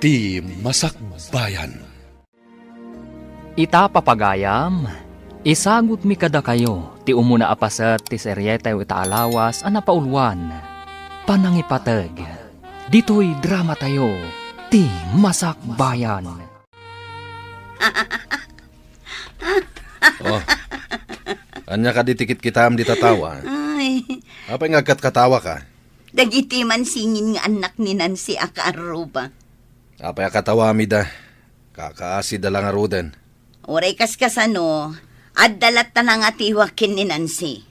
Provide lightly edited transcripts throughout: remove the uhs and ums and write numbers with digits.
Ti Masakbayan. Ita papagayam, isagot mi kada kayo, ti umuna apasat ti seryete ita alawas a napaulwan. Panangipatag, dito'y drama tayo, ti Masakbayan. Oh, anya ka di tikit kitam di tatawa. Ay, Apay nga katawa ka? dagiti man singin nga anak ni Nancy Akaruba. Apay katawa mi da. Kakaasi da lang arudan. Oray kaskasano, at dalat na nga tiwakin ni Nancy.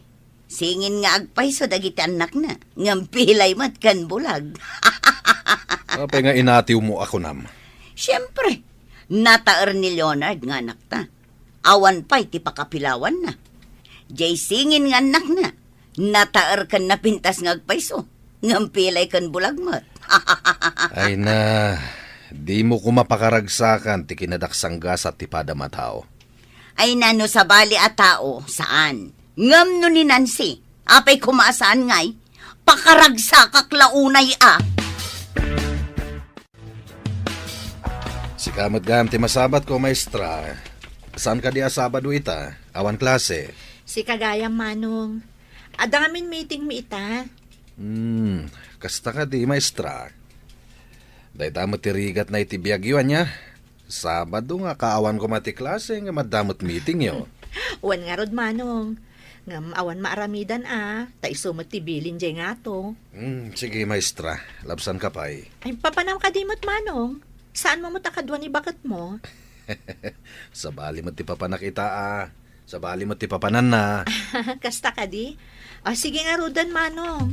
Singin nga agpay so dagiti anak na, ngampilay mat kan bulag. Apay nga inatiw mo ako nam. Siyempre, nataer ni Leonard nga anak ta. Awan pa'y ti pakapilawan na. Jay singin nga anak na, nataer kan napintas nga agpayso, ngampilay kan bulag mat. Ay na, di mo ko mapakaragsakan ti kinadaksanggas at ti padamatao. Ay nano sa bali a tao, saan? Ngam no ni Nancy, apay kumasaan ngay, pakaragsakak launay a. Si kamot gam ti masabat ko, maestra. Saan ka di asabado ita? Awan klase. Si Kagayang Manong. Adamin meeting mi ita. Kasta ka di, maestra. Day damot ti rigat na itibiyagyo niya. Sabado nga kaawan ko mati klase nga madamot meeting yo. Wan nga rod Manong. Ngam awan maaramidan ta isumot ti bilin jay nga to. Sige, maestra. Labsan ka pa'y. Ay papanam ka dimot Manong. Saan mo matakadwa ni bakat mo? Sa bali mo ti papanakita Sa bali mo ti papanan na. Kasta ka di? Sige nga rodan Manong.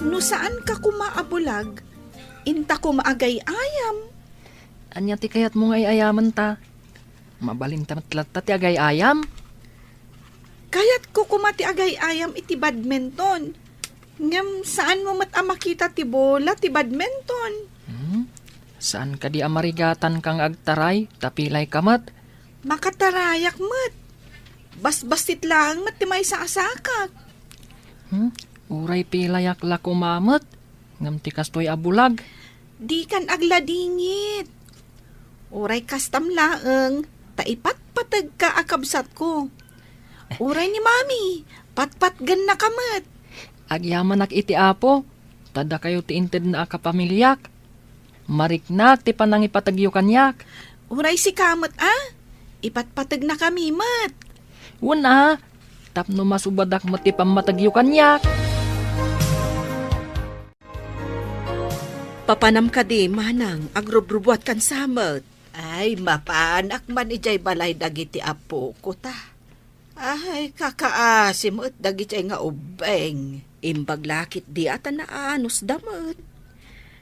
No saan ka kumaabulag, inta ko maagay-ayam. Anya ti kayat mo ngay ayaman ta? Mabalin tamatlat ta ti agay ayam? Kaya't ko kumati agay-ayam iti badminton. Ngam saan mo makita ti bola ti badminton? Saan ka di amarigatan kang agtaray, tapilay kamat? Makatarayak mat. Bas-basit lang mat ti may saasakak. Uray pilayak la kumamot, ngam ti kastoy abulag. Di kan agladingit. Uray kastam laeng, taipatpatag ka akabsat ko. Uray ni mami, patpatgan na kamat. Agyaman ak iti apo, tada kayo ti inted na akapamilyak. Mariknak ti panangipatagyo kanyak. Uray si kamot ipatpatag na kami mat. Wala, tapno masubadak mo ti pamatagyo kanyak. Papanam ka di, manang, agrubrubuat kan samot. Ay, mapaanak man ijay balay dagiti apo ko ta. Ay, kakaasim at dagiti nga ubeng. Imbag lakit di ata naanos damot.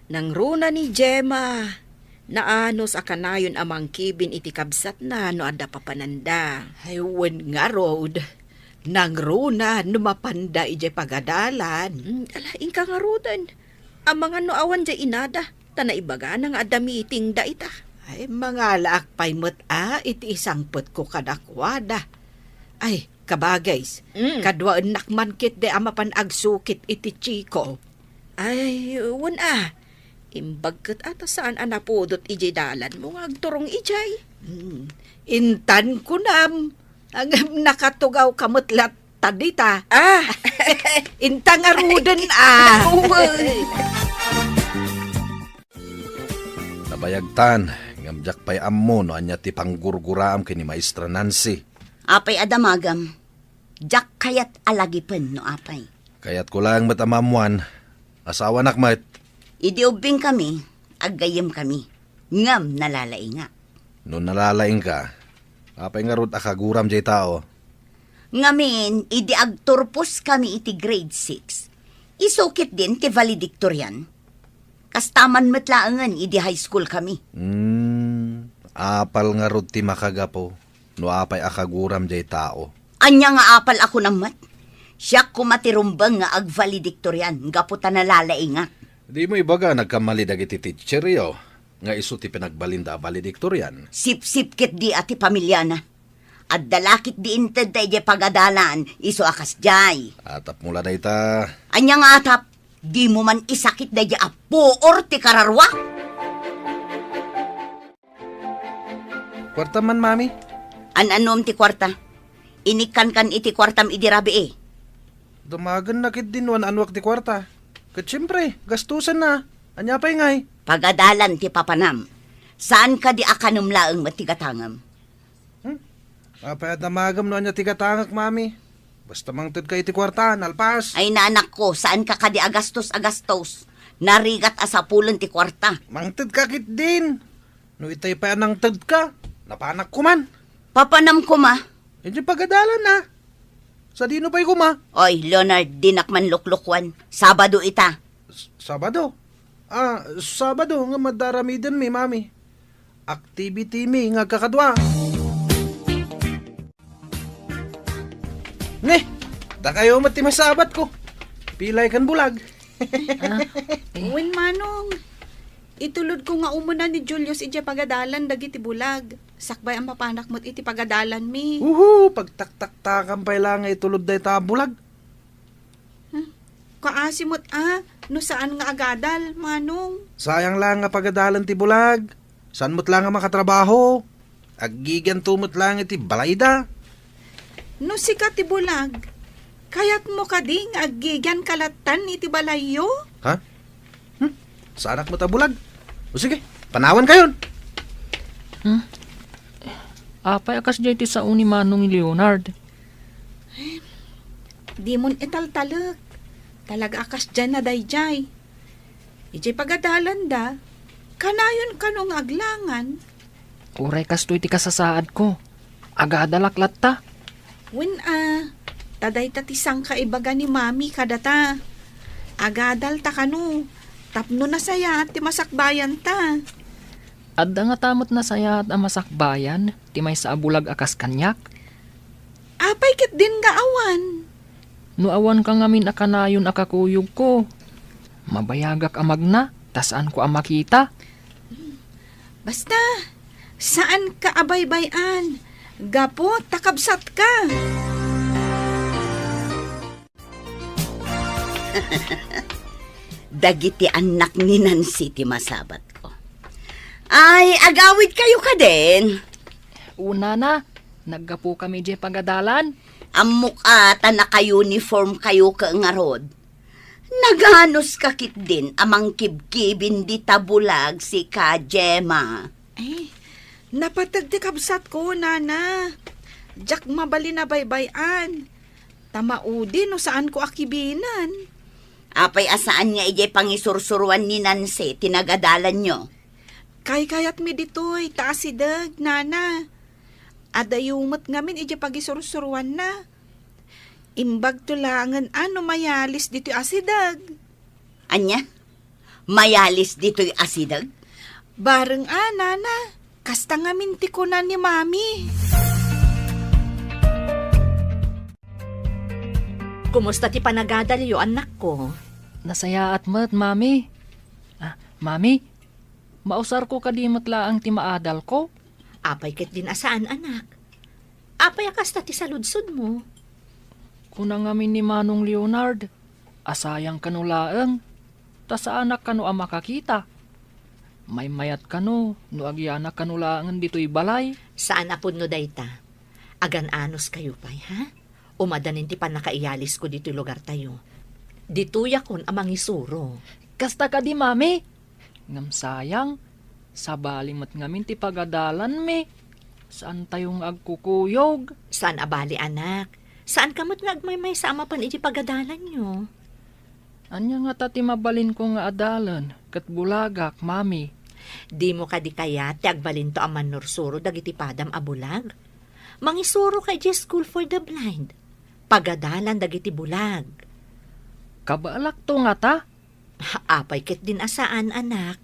Nang runa ni Gemma, naanos akanayon amang kibin iti kabsat na no ada papananda. Ay, wen nga road. Nang runa numapanda ijay pagadalan. Alaing ka nga rodan. Ang mga noawan dya inada, tanaibaga nang adamiting da ita. Ay, mga laakpay mo't iti isang put ko kadakwada. Ay, kabagays, kadwaan nakman kit de amapan agsukit iti chiko. Ay, wan imbag kat ata saan anapudot ijay dalan mo nga agturong ijay. Intan ko nam, ang nakatugaw kamutlat tadita. Intang arudan Nabayagtan, ngamjak pa'y ammo no anya ti panggurguraam kini Maestra Nancy. Apay adamagam, jak kayat alagipen no apay. Kaya't ko lang matamamuan, asawa nakmat. Idiubing kami, aggayem kami, ngam nalalay nga. No nalalaing ka, apay nga rod akaguram jay tao. Ngamin, idi agturpos kami iti grade 6. Isukit din ti valedictorian. Kastaman matlaangan idi high school kami. Apal nga rod ti makagapo, no apay akaguram jay tao. Anya nga apal ako namat. Siya kumatirumbang nga ag valedictorian, gaputa nalalay nga. Di mo ibaga nagkamali dagiti teacher yo, nga iso ti pinagbalinda valedictorian. Sip-sip kit di ati pamilya na. At dalakit di inted tayo pagadalan, iso akas jay. Atap mula na ita. Anya nga atap, Di mo man isakit da di apo or ti kararwa. Kwarta man, mami. An-anom ti kwarta. Inikan kan iti kwartam idirabi eh. Dumagan na kit din wan anwak ti kwarta. Kat siyempre, gastusan na. Anya pa ingay. Pagadalan ti papanam. Saan ka di akanum laeng matigatangam? Apay at namagam no anya tigatangak, mami. Basta mangtid kay ti kwarta, nalpas. Ay naanak ko, saan ka di agastos? Narigat asapulan ti kwarta. Mangtid ka kit din. No itay pa nang tid ka. Napanak ko man. Papanam ko ma. Hindi pagadalan na. Sa dino pa'y kuma? Oy, Leonard, dinakman luklukwan. Sabado ita. Sabado. Sabado nga madaramidan mi, mami. Activity mi nga kakadwa. Ne, da kayo mati masabat ko. Pilay kan bulag. Wen manong, itulod ko nga umuna ni Julius iti pagadalan dagiti bulag. Sakbay ang papanak mo't iti pagadalan mi. Pagtaktak-takam pa lang itulod da ita bulag. Kaasimot no saan nga agadal, manong. Sayang lang nga pagadalan ti bulag. San mo't lang nga makatrabaho. Agigan tumot lang iti balayda. No sika ti bulag, kayat mo ka ding agigan kalatan iti balayo? Ha? Sa anak mo ta bulag? O sige, panawan kayon. Apay akas jay ti sao ni Manong Leonard. Di mon italtalag. Talaga akas dyan na dayjay. Iti pagadalan da, kanayon kanong aglangan. Uray kas ti kasasaad ko. Agadalaklat ta. Wen taday tatisang kaibaga ni mami kadata. Agadal ta kanu, tapno na saya ti masakbayan ta. Adda nga tamot na saya at amasakbayan, ti may sa abulag akas kanyak. Apay kit din nga awan. No awan ka ngamin akanayon akakuyog ko. Mabayagak amag na, tasaan ko ang makita. Basta, saan ka abaybayan? Gapo, takabsat ka. Dagiti anak ni Nancy ti masabat ko. Ay, agawid kayo ka din. Una na, naggapo kami di pagadalan. Amok ata naka-uniform kayo ka nga rod. Naganos kakit din amang kibkibin di tabulag si ka Gemma. Eh, napatag ti kabsat ko, nana. Jak mabali na baybayan. Tamaudi no saan ko akibinan. Apay asaan nga ijay pangisursuruan ni Nancy, tinagadalan nyo. Kayat mi ditoy, taasidag, nana. Adayumot ngamin ijay pagisursuruan na. Imbag tulangan ano mayalis dito'y asidag. Anya? Mayalis dito'y asidag? Bareng nana. Kasta ngamin ti ko na ni mami. Kumusta ti panagadalyo, anak ko? Nasaya at mat, mami. Mami, mausar ko kadimot laang ti maadal ko. Apay ket din asaan, anak? Apay akas ta ti saludsod mo? Kunang amin ni Manong Leonard, asayang kanulaang, ta sa anak kano ang makakita. May mayat kano, no agyanak kanulaangan dito'y balay. Saan apod no dayta? Agan anos kayo pay, ha? Umadanin ti panakaiyalis ko dito'y lugar tayo. Dituya kon amang isuro. Kasta ka di, mami. Ngam sayang, sa balimat ngamin ti pagadalan mi. Saan tayong agkukuyog? Saan abali, anak? Saan kamot nga agmay sa amapan iti pagadalan nyo? Anya nga tati mabalin ko nga adalan, kat bulagak, mami. Di mo ka di kaya ti agbalin to ang manursuro dagiti padam abulag. Mangisuro kay di School for the Blind. Pagadalan dagiti bulag. Kabaalak to nga ta? Apay ket din asaan, anak.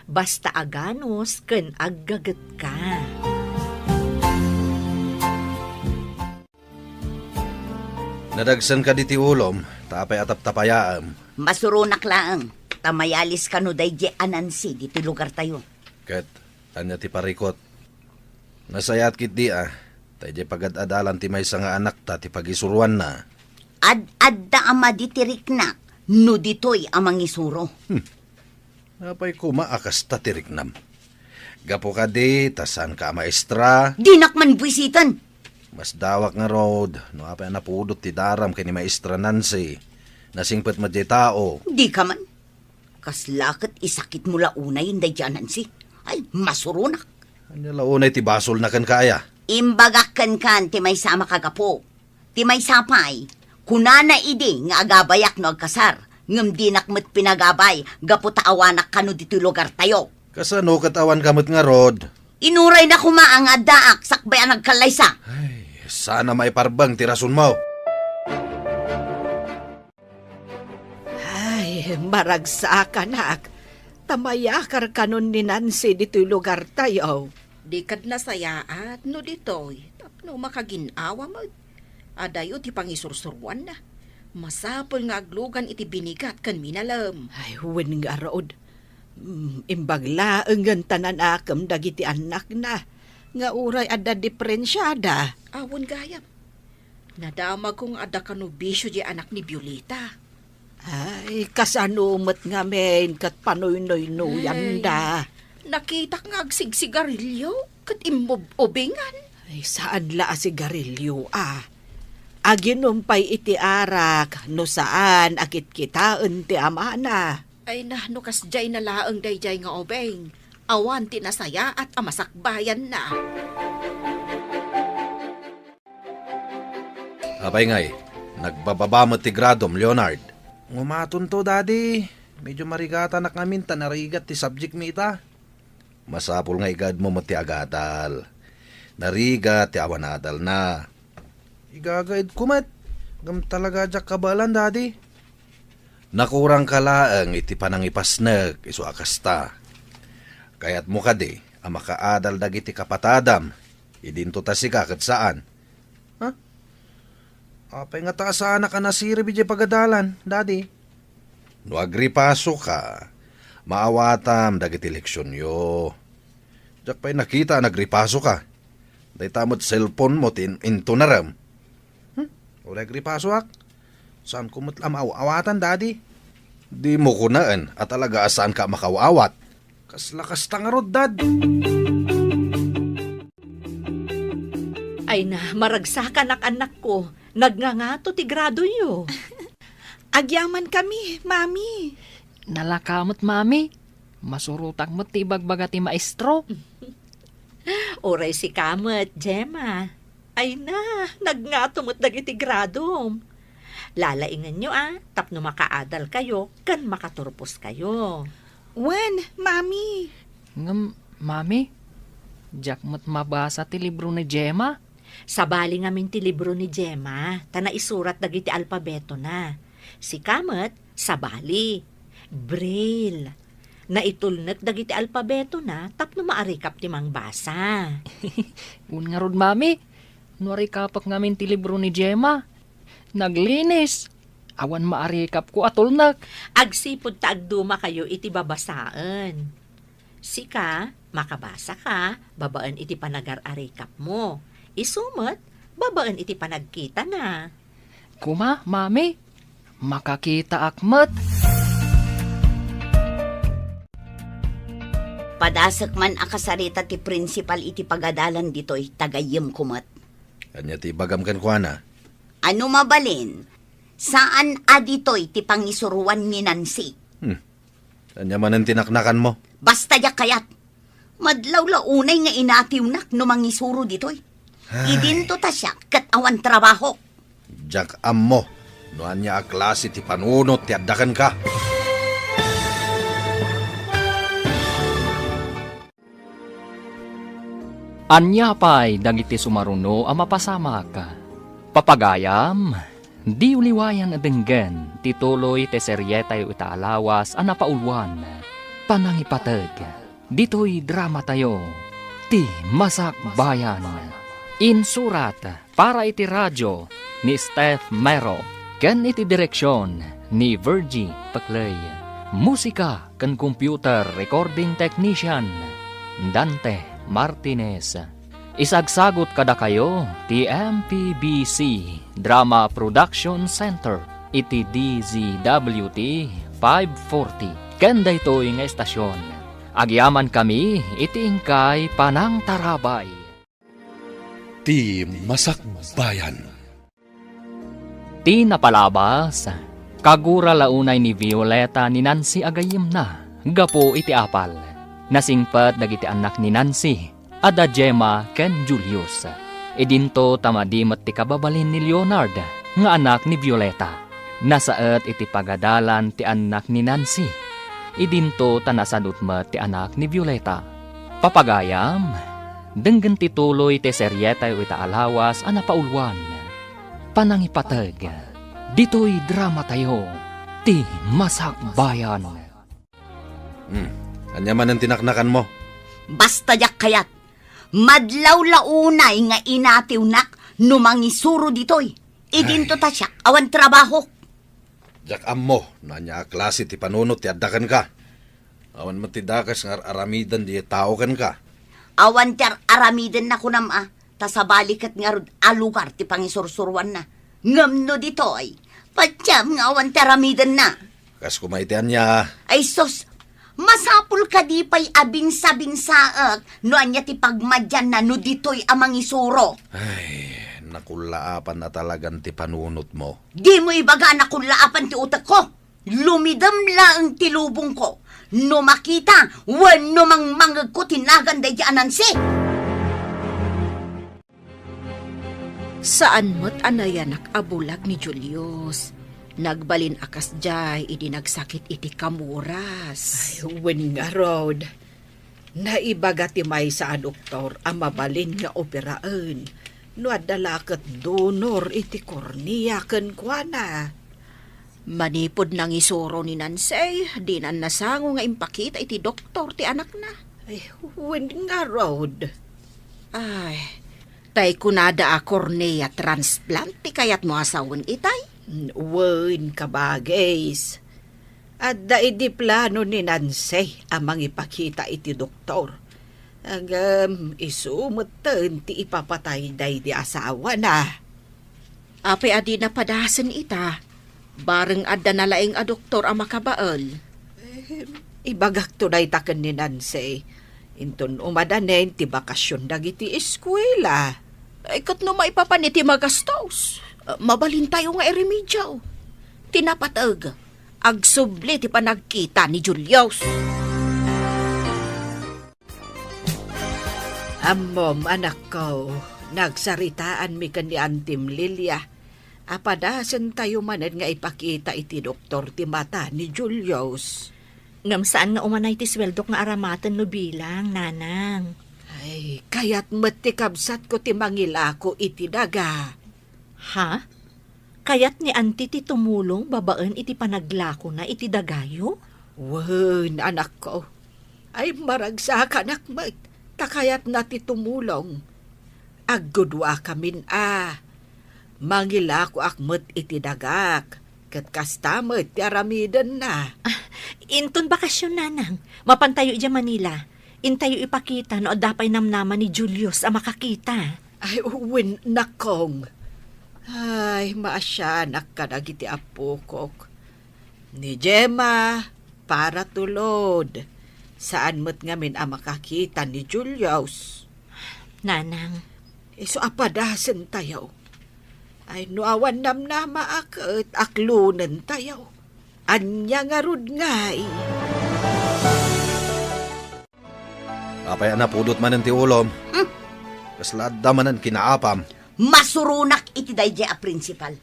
Basta aganos ken aggaget ka. Nadagsan ka di ti ulom, tapay atap-tapayaam. Masurunak laang. Tamayalis ka no day Nancy, dito lugar tayo. Kat, anya ti parikot. Nasayat kit di tayo pagad-adalan ti may nga anak ta ti pagisuruan na. Ad-adda ama di tiriknak. no ditoy amang isuro. Napay kumaakas ta tiriknam. Gapo ka di, tasan ka maestra. Dinak man buwisitan. Mas dawak nga road. No apay napudot ti daram kay ni maestra Nancy. Nasingpet mo di tao. Di ka man. Kaslakit isakit mula unay yung dayjanan si. Ay, masurunak. Anya launay ti basol na kan kaya. Imbagakan kan ti may sama kagapo. Ti may sapay. Kunana idi nga agabayak no agkasar. Ngam dinak met pinagabay. Gapo taawanak kano dito lugar tayo. Kasano katawan kamot nga rod. Inuray na kumaang adaak sakbay ang nagkalaysa. Ay, sana may parbang tirasun mo. Ay, maragsakan nak. Tamayakar kanon ni Nancy dito'y lugar tayo. Di kad nasayaat no ditoy. Tapno makaginawa mo. Adayo ti pangisursurwan na. Masapol nga aglugan iti binigat kan minalam. Ay, huwin nga rood. Imbagla ang tanan akam dagiti anak na. Nga uray ada diferensyada. Awon gayam. Nadama kong ada kanubisyo di anak ni Violeta. Ay, kasanumot nga men kat panoy-noy-noyan da. Nakita nga agsigsigarilyo kat imobobingan. Ay, saan la sigarilyo Aginumpay iti arak, no saan akit kitaan ti amana. Ay no kasjay na laang dayjay nga obeng. Awan ti nasaya at amasakbayan na. Apay ngay, nagbababa mo ti gradom, Leonard. Ngumaton to, daddy. Medyo marigata na kami tanarigat ti subject mita. Masapol nga igad mo ti agadal. Narigat ti awanadal na. Igagaid kumat. Gam talaga jak kabalan, daddy. Nakurang kalaang iti panangipasnag iso akasta. Kaya't mo ka di, ang makaadal dagiti kapatadam. Idinto ta si kakat saan. Ha? Apay nga taasaan ka na siri bijay pagadalan, daddy. No agripaso ka, maawatam dagiti leksyon yo. Jak pa'y nakita nagripaso ka. Day tamot cellphone mo into naram. Wala agripaso ak. Saan ko matlam awatan, daddy? Di mo kunaan at talaga saan ka makawawat. Kaslakas tangarod, dad. Ay na, maragsakan anak ko. Nagngangato ti grado yo. Agyaman kami, mami. Nalakamot, mami. Masurutang mo ti bagbaga ti maestro. Oray si Kamot, Gemma. Ay na, nagngato mo't dagiti grado. Lalaingan nyo tapno makaadal kayo, kan makaturpos kayo. Wen, mami. Ngam, mami, jak mo't mabasa ti libro ni Gemma. Sabali ngamin ti libro ni Gemma, ta naisurat dagiti alpabeto na. Si Kamot, sabali. Braille. Naitulnek dagiti alpabeto na, tapno maarikap ti mangbasa. Un nga rod, mami. Nuari kapak ngamin ti libro ni Gemma. Naglinis. Awan maarikap ko atulnak. Agsipod ta agduma kayo iti babasaan. Sika, makabasa ka, babaan iti panagar-arikap mo. Isumot, babaan iti panagkita na. Kuma, mami. Makakita akmat. Padasak man akasarita ti principal iti pagadalan dito'y tagayem kumat. Kanya ti bagam kan kuana. Ano mabalin? Saan adito'y ti pangisuruan ni Nancy? Kanya man ang tinaknakan mo. Basta ya kayat. Madlaw launay nga inatiwnak no mangisuro dito'y. Idinto ta siya kat awan trabaho. Jak ammo. Noan niya a klase ti panunot ti addakan ka. Anya pa'y dagiti sumaruno a mapasamak. Papagayam, di uliwayan adenggen, tituloy te seryetay itaalawas a napaulwan. Panangipateg, dito'y drama tayo, ti Masak Bayan. Insurat para iti radyo ni Steph Mero, ken iti direksyon ni Virgie Paclay. Musika ken computer recording technician Dante Martinez. Isagsagot kada kayo ti MPBC Drama Production Center iti DZWT 540. Kanda ito'y nga estasyon. Agyaman kami iti ingkay Panang Tarabay. Ti Masakbayan. Ti napalabas, kagura launay ni Violeta ni Nancy agayim na, gapo iti apal. Nasingpat dagiti anak ni Nancy, ada Gemma ken Julius. Idinto tamadimat ti kababalin ni Leonard, nga anak ni Violeta. Nasaet iti pagadalan ti anak ni Nancy. Idinto tanasadutmat ti anak ni Violeta. Papagayam, denggen ti tuloy ti seryeta ita alawas a napaulwan. Panangipateg, dito'y drama tayo, ti Masakbayan. Anya man ang tinaknakan mo? Basta yak kayat. Madlaw launay nga inatiw nak numangisuro ditoy. Idinto ta siya, awan trabaho. Jak ammo, nanya klase ti panunot ti addakan ka. Awan matidakas nga aramidan di tao kan ka. Awan tiyar aramiden na kunama. Ta sa balikat nga rod alugar ti pangisursurwan na. Ngamno ditoy. Patyam nga awan tiyar aramiden na. Kas kumaitian niya, Ay sos, masapul ka di pa'y abinsa-binsaak no anya ti pagmadyan na no ditoy amang isuro. nakulaapan na talagang ti panunot mo. Di mo ibaga na kulaapan ti utak ko. Lumidam lang ti lubong ko. No makita, wano mang mangag ko tinagan day di anansi. Saan mo't anayanak abulag ni Julius? Nagbalin akas jay, idi nagsakit iti kamuras. Wen nga rod, naibaga ti may sa doktor ang mabalin nga operaan. No adalakat donor iti kornea ken kuana. Manipod nang isuro ni Nancy, di na nasango nga impakita iti doktor ti anak na. Ay, wen nga rod. Ay, tay kunada a cornea transplant ti kayat mo asawan itay. Wen kabagays. At daidi plano ni Nancy amang ipakita iti doktor. Isumutan ti ipapatay day di asawa na. Ape adi na padasan ita, bareng adda na laing a doktor ang makabaal. Ibagak tunay taken ni Nancy. Inton umadanen ti bakasyon dagiti eskwela. Ay kat no maipapaniti magastos. Mabalin tayo nga iremedyaw. Tinapatag, agsubli ti panagkita ni Julius. Amom, anak ko, nagsaritaan mi kan ni Antim Lilia. Apadasan tayo manen nga ipakita iti doktor ti mata ni Julius. Ngam saan nga umanay ti sweldo nga aramatan no bilang, nanang. Ay, kaya't matikabsat ko ti mangilako iti daga. Ha? Kaya't ni anti ti tumulong babaan iti panaglako na iti dagayo? Wen, anak ko. Ay, maragsak anak mo. Takayat na ti tumulong. Agudwa kamin Mangilako akmet iti dagak. Kat kastamet ti aramidan na. Inton bakasyon, nanang. Mapantayo dya Manila. Intayo ipakita no adapay namnaman ni Julius ang makakita. Ay, uwin nakong. Ay, maasyanak ka na giti apukok. Ni Gemma, para tulod. Saan mo't ngamin ang makakita ni Julius? Nanang. So apadasan tayo. Ay, nuawan namnama akit aklunan tayo. Anya nga rud ngay. Apay na pudot man ang ti ulom. Kaslada man ang kinaapam. Masurunak iti dayjay a principal.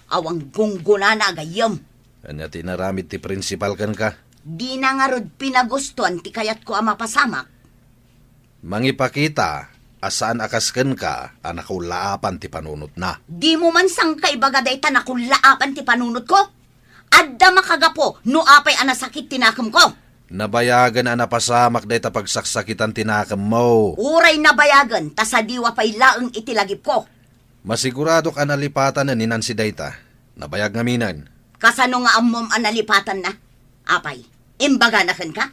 Awang gungguna na agayam. Anya tinaramit ti principal kan ka. Di na nga rod pinagustuhan ti kayat ko ang mapasamak. Mangipakita, asaan akasken ka, anakulaapan ti panunot na. Di mo man sang kaibaga dayta na kulaapan ti panunot ko. Adda makagapo, no apay anasakit tinakam ko. Nabayagan na napasamak day ta pagsaksakitan tinakam mo. Uray na bayagan, ta sa diwa pa'y laeng itilagip ko. Masigurado ka nalipatan na ni Nancy dayta. Nabayag ngaminan. Kasano nga amom analipatan na? Apay, imbaga na kan ka?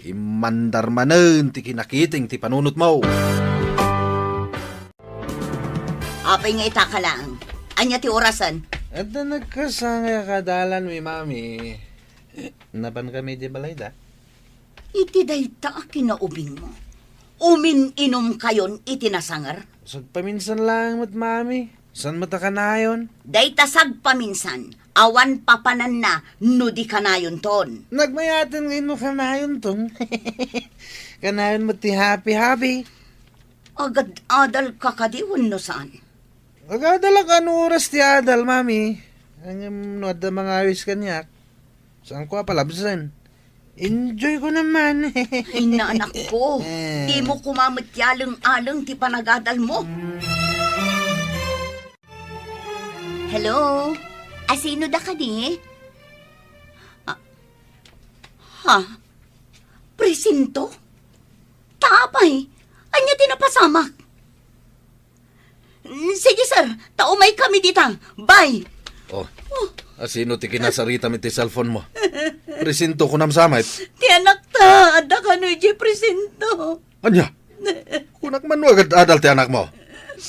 Imandar manen ti kinakiting ti panunot mo. Apay nga itaka lang. Anya ti orasan, At na nagkasanga kadalan mi mami. Napan kami di balay da? Iti dayta kinaubing mo. Umin-inom kayon iti nasangar. Sag paminsan lang mat mami. San mata ka na yun? Dayta sag paminsan. Awan papanan na no di kanayon ton. Nagmayatin ngayon mo kanayon tong. Kanayon mo ti happy. Agad adal kakadiwan no saan. Agadala ka ano oras ti adal, mami. Ang no da mga awis kanyak. Saan ko palabsan? Enjoy ko naman. Inaanak ko, di mo kumamit yalang-alang ti panagadal mo. Hello? Asino da ka di? Ha? Presinto? Tapay? Anya tinapasamak? Sige sir, taumay kami dita. Bye! Oh, asino ti kinasarita mi ti cellphone mo? Presinto ko nam samait. Ti anak ta, ada ka no ije presinto. Anya? Kunak man agad adal ti anak mo.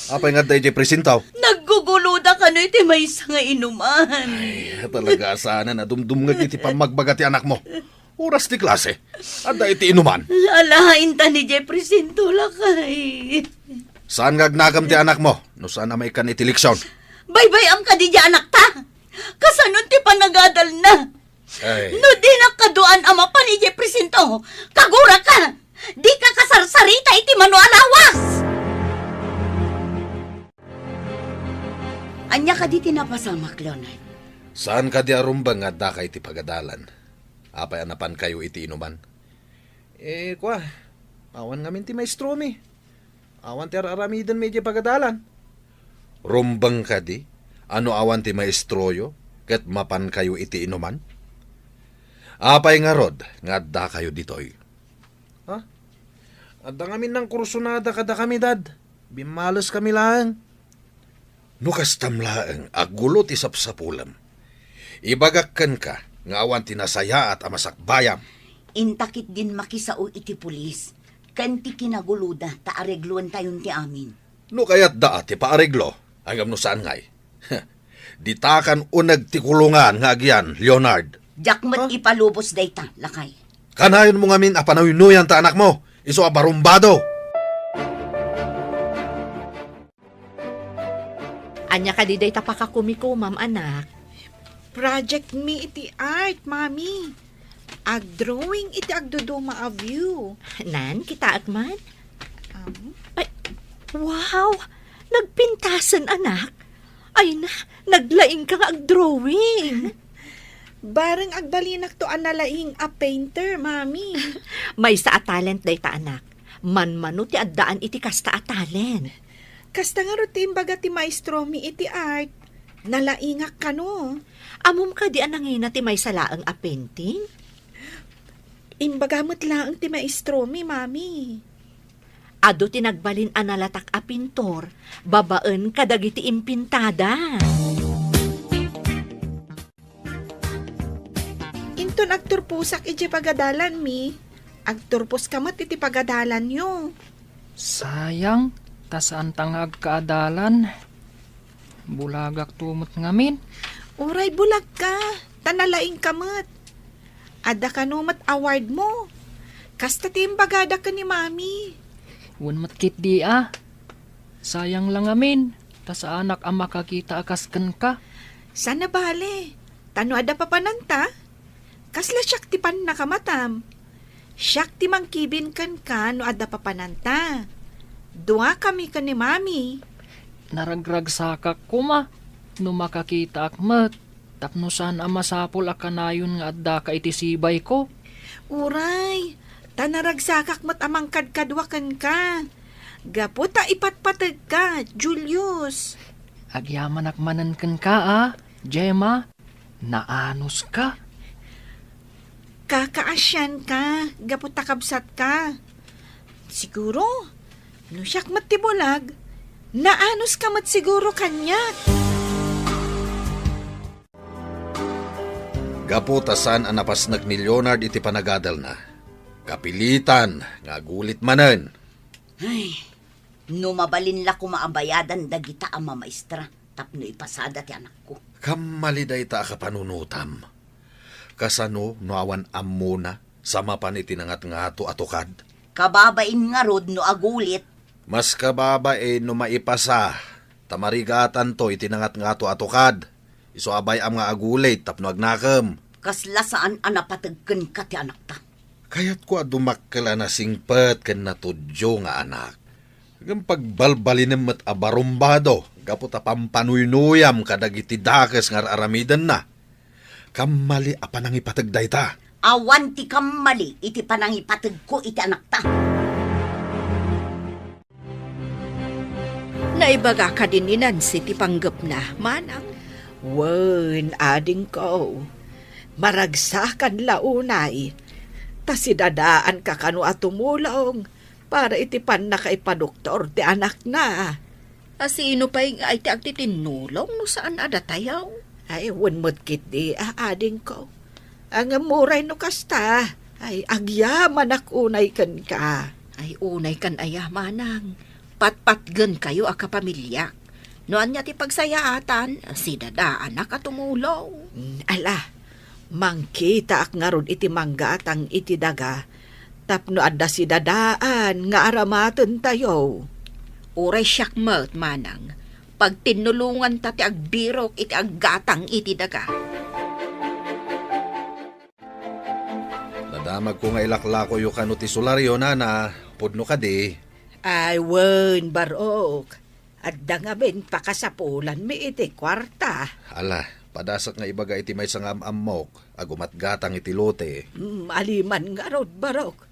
Apay nga tayo presintaw. Nagguguluda ka no iti may nga inuman. Ay, talaga sana na dumdum nga iti pamagbaga ti anak mo. Oras ti klase. Ada iti inuman. Alahain ta ni Jeffrey Sinto lakay. Saan nga gnagam ti anak mo? No saan na may kan iti liksyon? Baybay am ka di anak ta. Kasanon ti panagadal na. Ay, No di nakaduan ama pa ni Jeffrey Sinto. Kagura ka. Di ka kasarsarita iti manualawas. Anya ka di tinapasamak, Leonard. saan ka di arumbang nga da ka iti pagadalan? Apay anapan kayo iti inuman? Kwa, awan ngamin ti maestro mi. Awan ti aramidan medyo pagadalan. Rumbang ka di? Ano awan ti maestroyo? Ket mapan kayo iti inuman? Apay nga rod, nga da kayo ditoy. Ha? Adda ngamin ng kursunada kada kami, dad. Bimalos kami lang. Nukas tamlaang agulo ti sapsapulam. Ibagakkan ka, nga awan tinasaya at amasakbayam. Intakit din makisao iti pulis. Kanti kinaguluda, taaregluan tayon ti amin. No kayat da ti paareglo, hanggang no saan ngay. Ditakan unag ti kulungan nga agyan, Leonard. Jakmat ipalubos dayta, lakay. Kanayon mo ngamin apanawinuyan ta anak mo, iso abarumbado. Anya ka di day tapakakumiko, ma'am anak. Project me iti art, mami. Ag-drawing iti agduduma a view. Nan, kita akman? Ay, wow! Nagpintasan, anak. Ay na, naglaing ka nga ag-drawing. Bareng agbalinak to analaing a painter, mami. May sa a talent day ta, anak. Man-mano ti addaan iti kasta a talent. Kasta nga rutin baga ti maestro mi iti art. Nalaingak ka no. Amom ka di anangina ti may salaang a painting? Imbagamot lang ti maestro mi, mami. Ado ti nagbalin analatak a pintor, babaen kadagiti impintada. Inton agturpusak iti pagadalan mi. Agturpos kamat iti pagadalan yo. Sayang, tasaan tangag kaadalan. Bulagak tumot ngamin. Uray bulag ka. Tanalaing kamat. Ada ka numat award mo. Kasta timbagada ka ni mami. Wan matkit di ah. Sayang lang amin. Tas anak ang makakita akaskan ka. Sana bale. Tano ada papananta. Kasla siyak ti pan nakamatam. Siyak ti mangkibin kan ka no ada papananta. Dua kami ka ni mami. Naragrag sakak ko ma. No makakita akmat. Tapno saan ang masapol akanayon nga adda ka iti sibay ko. Uray. Tanaragsakak mo't amang kadkadwakan ka. Gaputa ipatpatag ka, Julius. Agyaman akmanan kan ka ah. Gemma, naanos ka. Kakaasyan ka, gaputa kabsat ka. Siguro, no siyak matibulag, naanos ka mat siguro kanya. Gaputasan ang napasnag ni Leonard iti panagadal na. Kapilitan, nga gulit manen. Ay, no mabalin la kumaabayadan dagita ang mamaestra. tapno ipasada ti anak ko. Kamali day ta ka panunutam. Kasano no awan ammo na sama pa ni tinangat nga ato atukad. Kababain nga rod no agulit. Mas kababae no maipasa. Tamarigatan to itinangat nga ato atukad. Iso abay am nga agulay tapno agnakam. Kasla saan anapatagkan ka ti anak ta. Kayat ko adumakkala na singpet ken natudyo nga anak. Hanggang pagbalbalinem at abarumbado, kapot pampanuynuyam kadagiti dakes nga aramidan na. Kamali apanang ipatagday ta. Awan ti kamali iti panangipatag ko iti anak ta. Naibaga ka din ni Nancy ti panggap na, manang. Wen, ading ko. Maragsakan launay. Tasidadaan ka kanu at tumulong para itipan na kay padoktor ti anak na. Sino pa yung ay ti agtitinulong no saan adatayaw? Ay, wenmot kit di ading ko. Ang amuray no kasta. Ay, agyaman unay kan ka. Ay unay kan ayah manang. Patpatgen kayo a kapamilya. Noan niya ti pagsayaatan, si dada anak at tumulong. Ala, mangkita ak nga ron iti manggatang iti daga. Tapno adda si dadaan nga aramaten tayo. Uray siyak mat manang. Pag tinulungan ta ti agbirok iti aggatang iti daga. Nadamag ko nga ilaklako yung kano ti solaryo na pudno ka di. Ay, wen, barok. Adda nga ben pakasapulan mi iti kwarta. Ala, padasak nga ibaga iti may sangam ammok, agumat gatang iti lote. Aliman nga rod, barok.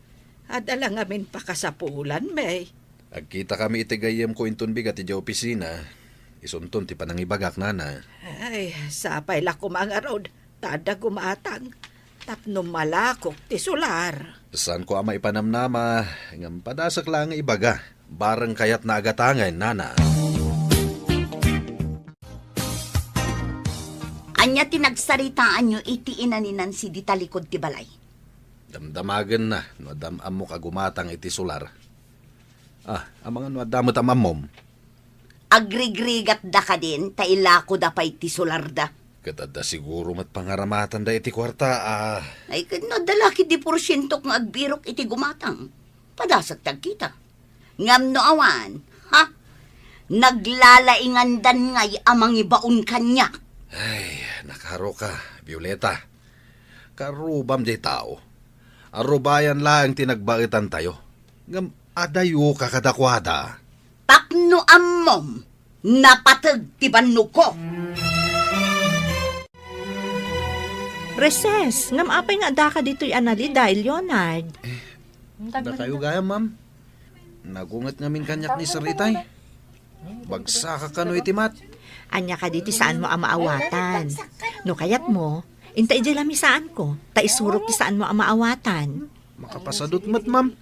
Adda lang nga ben pakasapulan, may. Agkita kami iti gayem ko intun bigat iti opisina. Isuntun ti panang ibagak nana. Ay, sapay la kumanga rod. Tada gumatang. Tapno malakok ti sular. Saan ko ama ipanamnama, ngam padasak lang nga ibaga. Barang kayat na agatangan, nana. Anya tinagsaritaan nyo iti ina ni Nancy di talikod ti balay. Damdamagan na, no damam mo kagumatang iti sular. Ang mga no damot amamom. Agrigrigat da ka din, tailako da pa iti sularda. Katada siguro mat pangaramatan da iti kwarta, Ay, no dalaki di porsyento kung agbirok iti gumatang. Padasag tagkita. Ngam no awan, ha? Naglalaingandan ngay amang ibaon kanya. Ay, nakaro ka, Violeta. Karubam di tao. Arubayan lang tinagbakitan tayo. Ngam adayo kakadakwada. Tapno ammom, napatag ti banno ko. Reses, ngam apay nga da ka dito'y anali dahil Leonard. Da kayo gaya, ma'am. Nagungat ngamin kanyak ni Saritay. Bagsa ka kano itimat. Anya ka dito saan mo ang maawatan. No kayat mo, intay di lamisaan ko, ta isurok ti saan mo ang maawatan. Makapasadot mat, ma'am.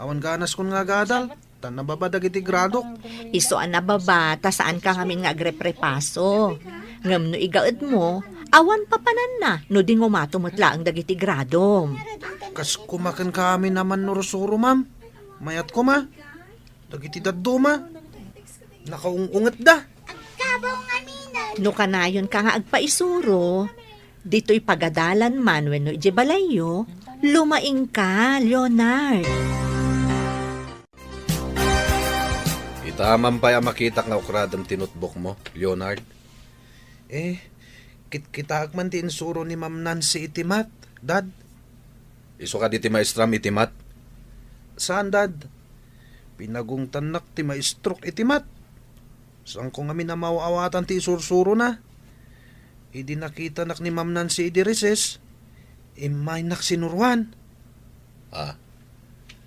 Awan ganas kon nga gadal. Tan nababadag iti gradok. Iso an nababa, ta saan ka ngamin nga agreprepaso. Ngam no igaad mo, awan papanan na, no di ngumatumutla ang dagiti gradom. Kas kumakan kami naman nurusuro, ma'am. Mayat ko, ma. Dagiti daddo, ma. Nakaungungat da. No kanayon ka nga agpaisuro, dito'y pagadalan man wenno ije balayo, lumaing ka, Leonard. Itaman pa yung makita nga ukradam tinutbok mo, Leonard. Kita man ti insuro ni Ma'am Nancy itimat, Dad. Iso ka di ti maestram itimat. Saan, Dad? Pinagong tanak ti maestrok itimat. Saan ko ngamin na mauawatan ti isursuro na? Idi nakita nak ni Ma'am Nancy idi reses. Imay nak sinurwan.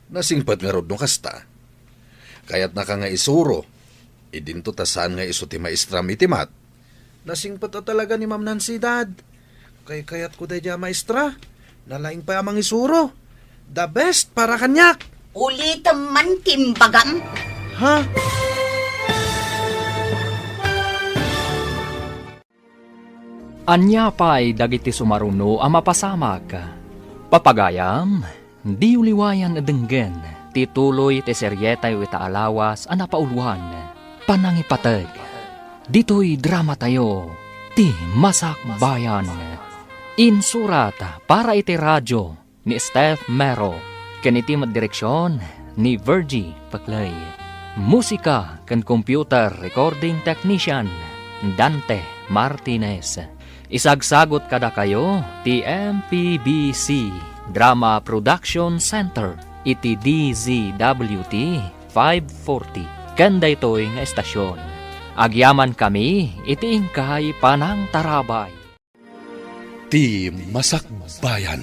Nasingpat nga rod no kasta. Kaya't naka nga isuro. Idinto tasan nga iso ti maestram itimat. Nasingpat o talaga ni Ma'am Nancy, Dad. Kayat ko daya maestra. Nalaing pa amang isuro. The best para kanyak. Ulitam man timbagam. Ha? Anya pa'y dagiti sumaruno ang mapasamag. Papagayam, di uliwayan denggen, tituloy ti seryetay ita alawas ang napauluan, panangipatag. Dito'y drama tayo, ti Masak Bayan. Insurat para iti radyo ni Steph Mero, kaniti direksyon ni Virgie Paclay. Musika kan computer recording technician Dante Martinez. Isagsagot kada kayo ti MPBC Drama Production Center iti DZWT 540 kanda ito'y nga estasyon. Agyaman kami iti ingkay panang tarabay. Ti Masak Bayan.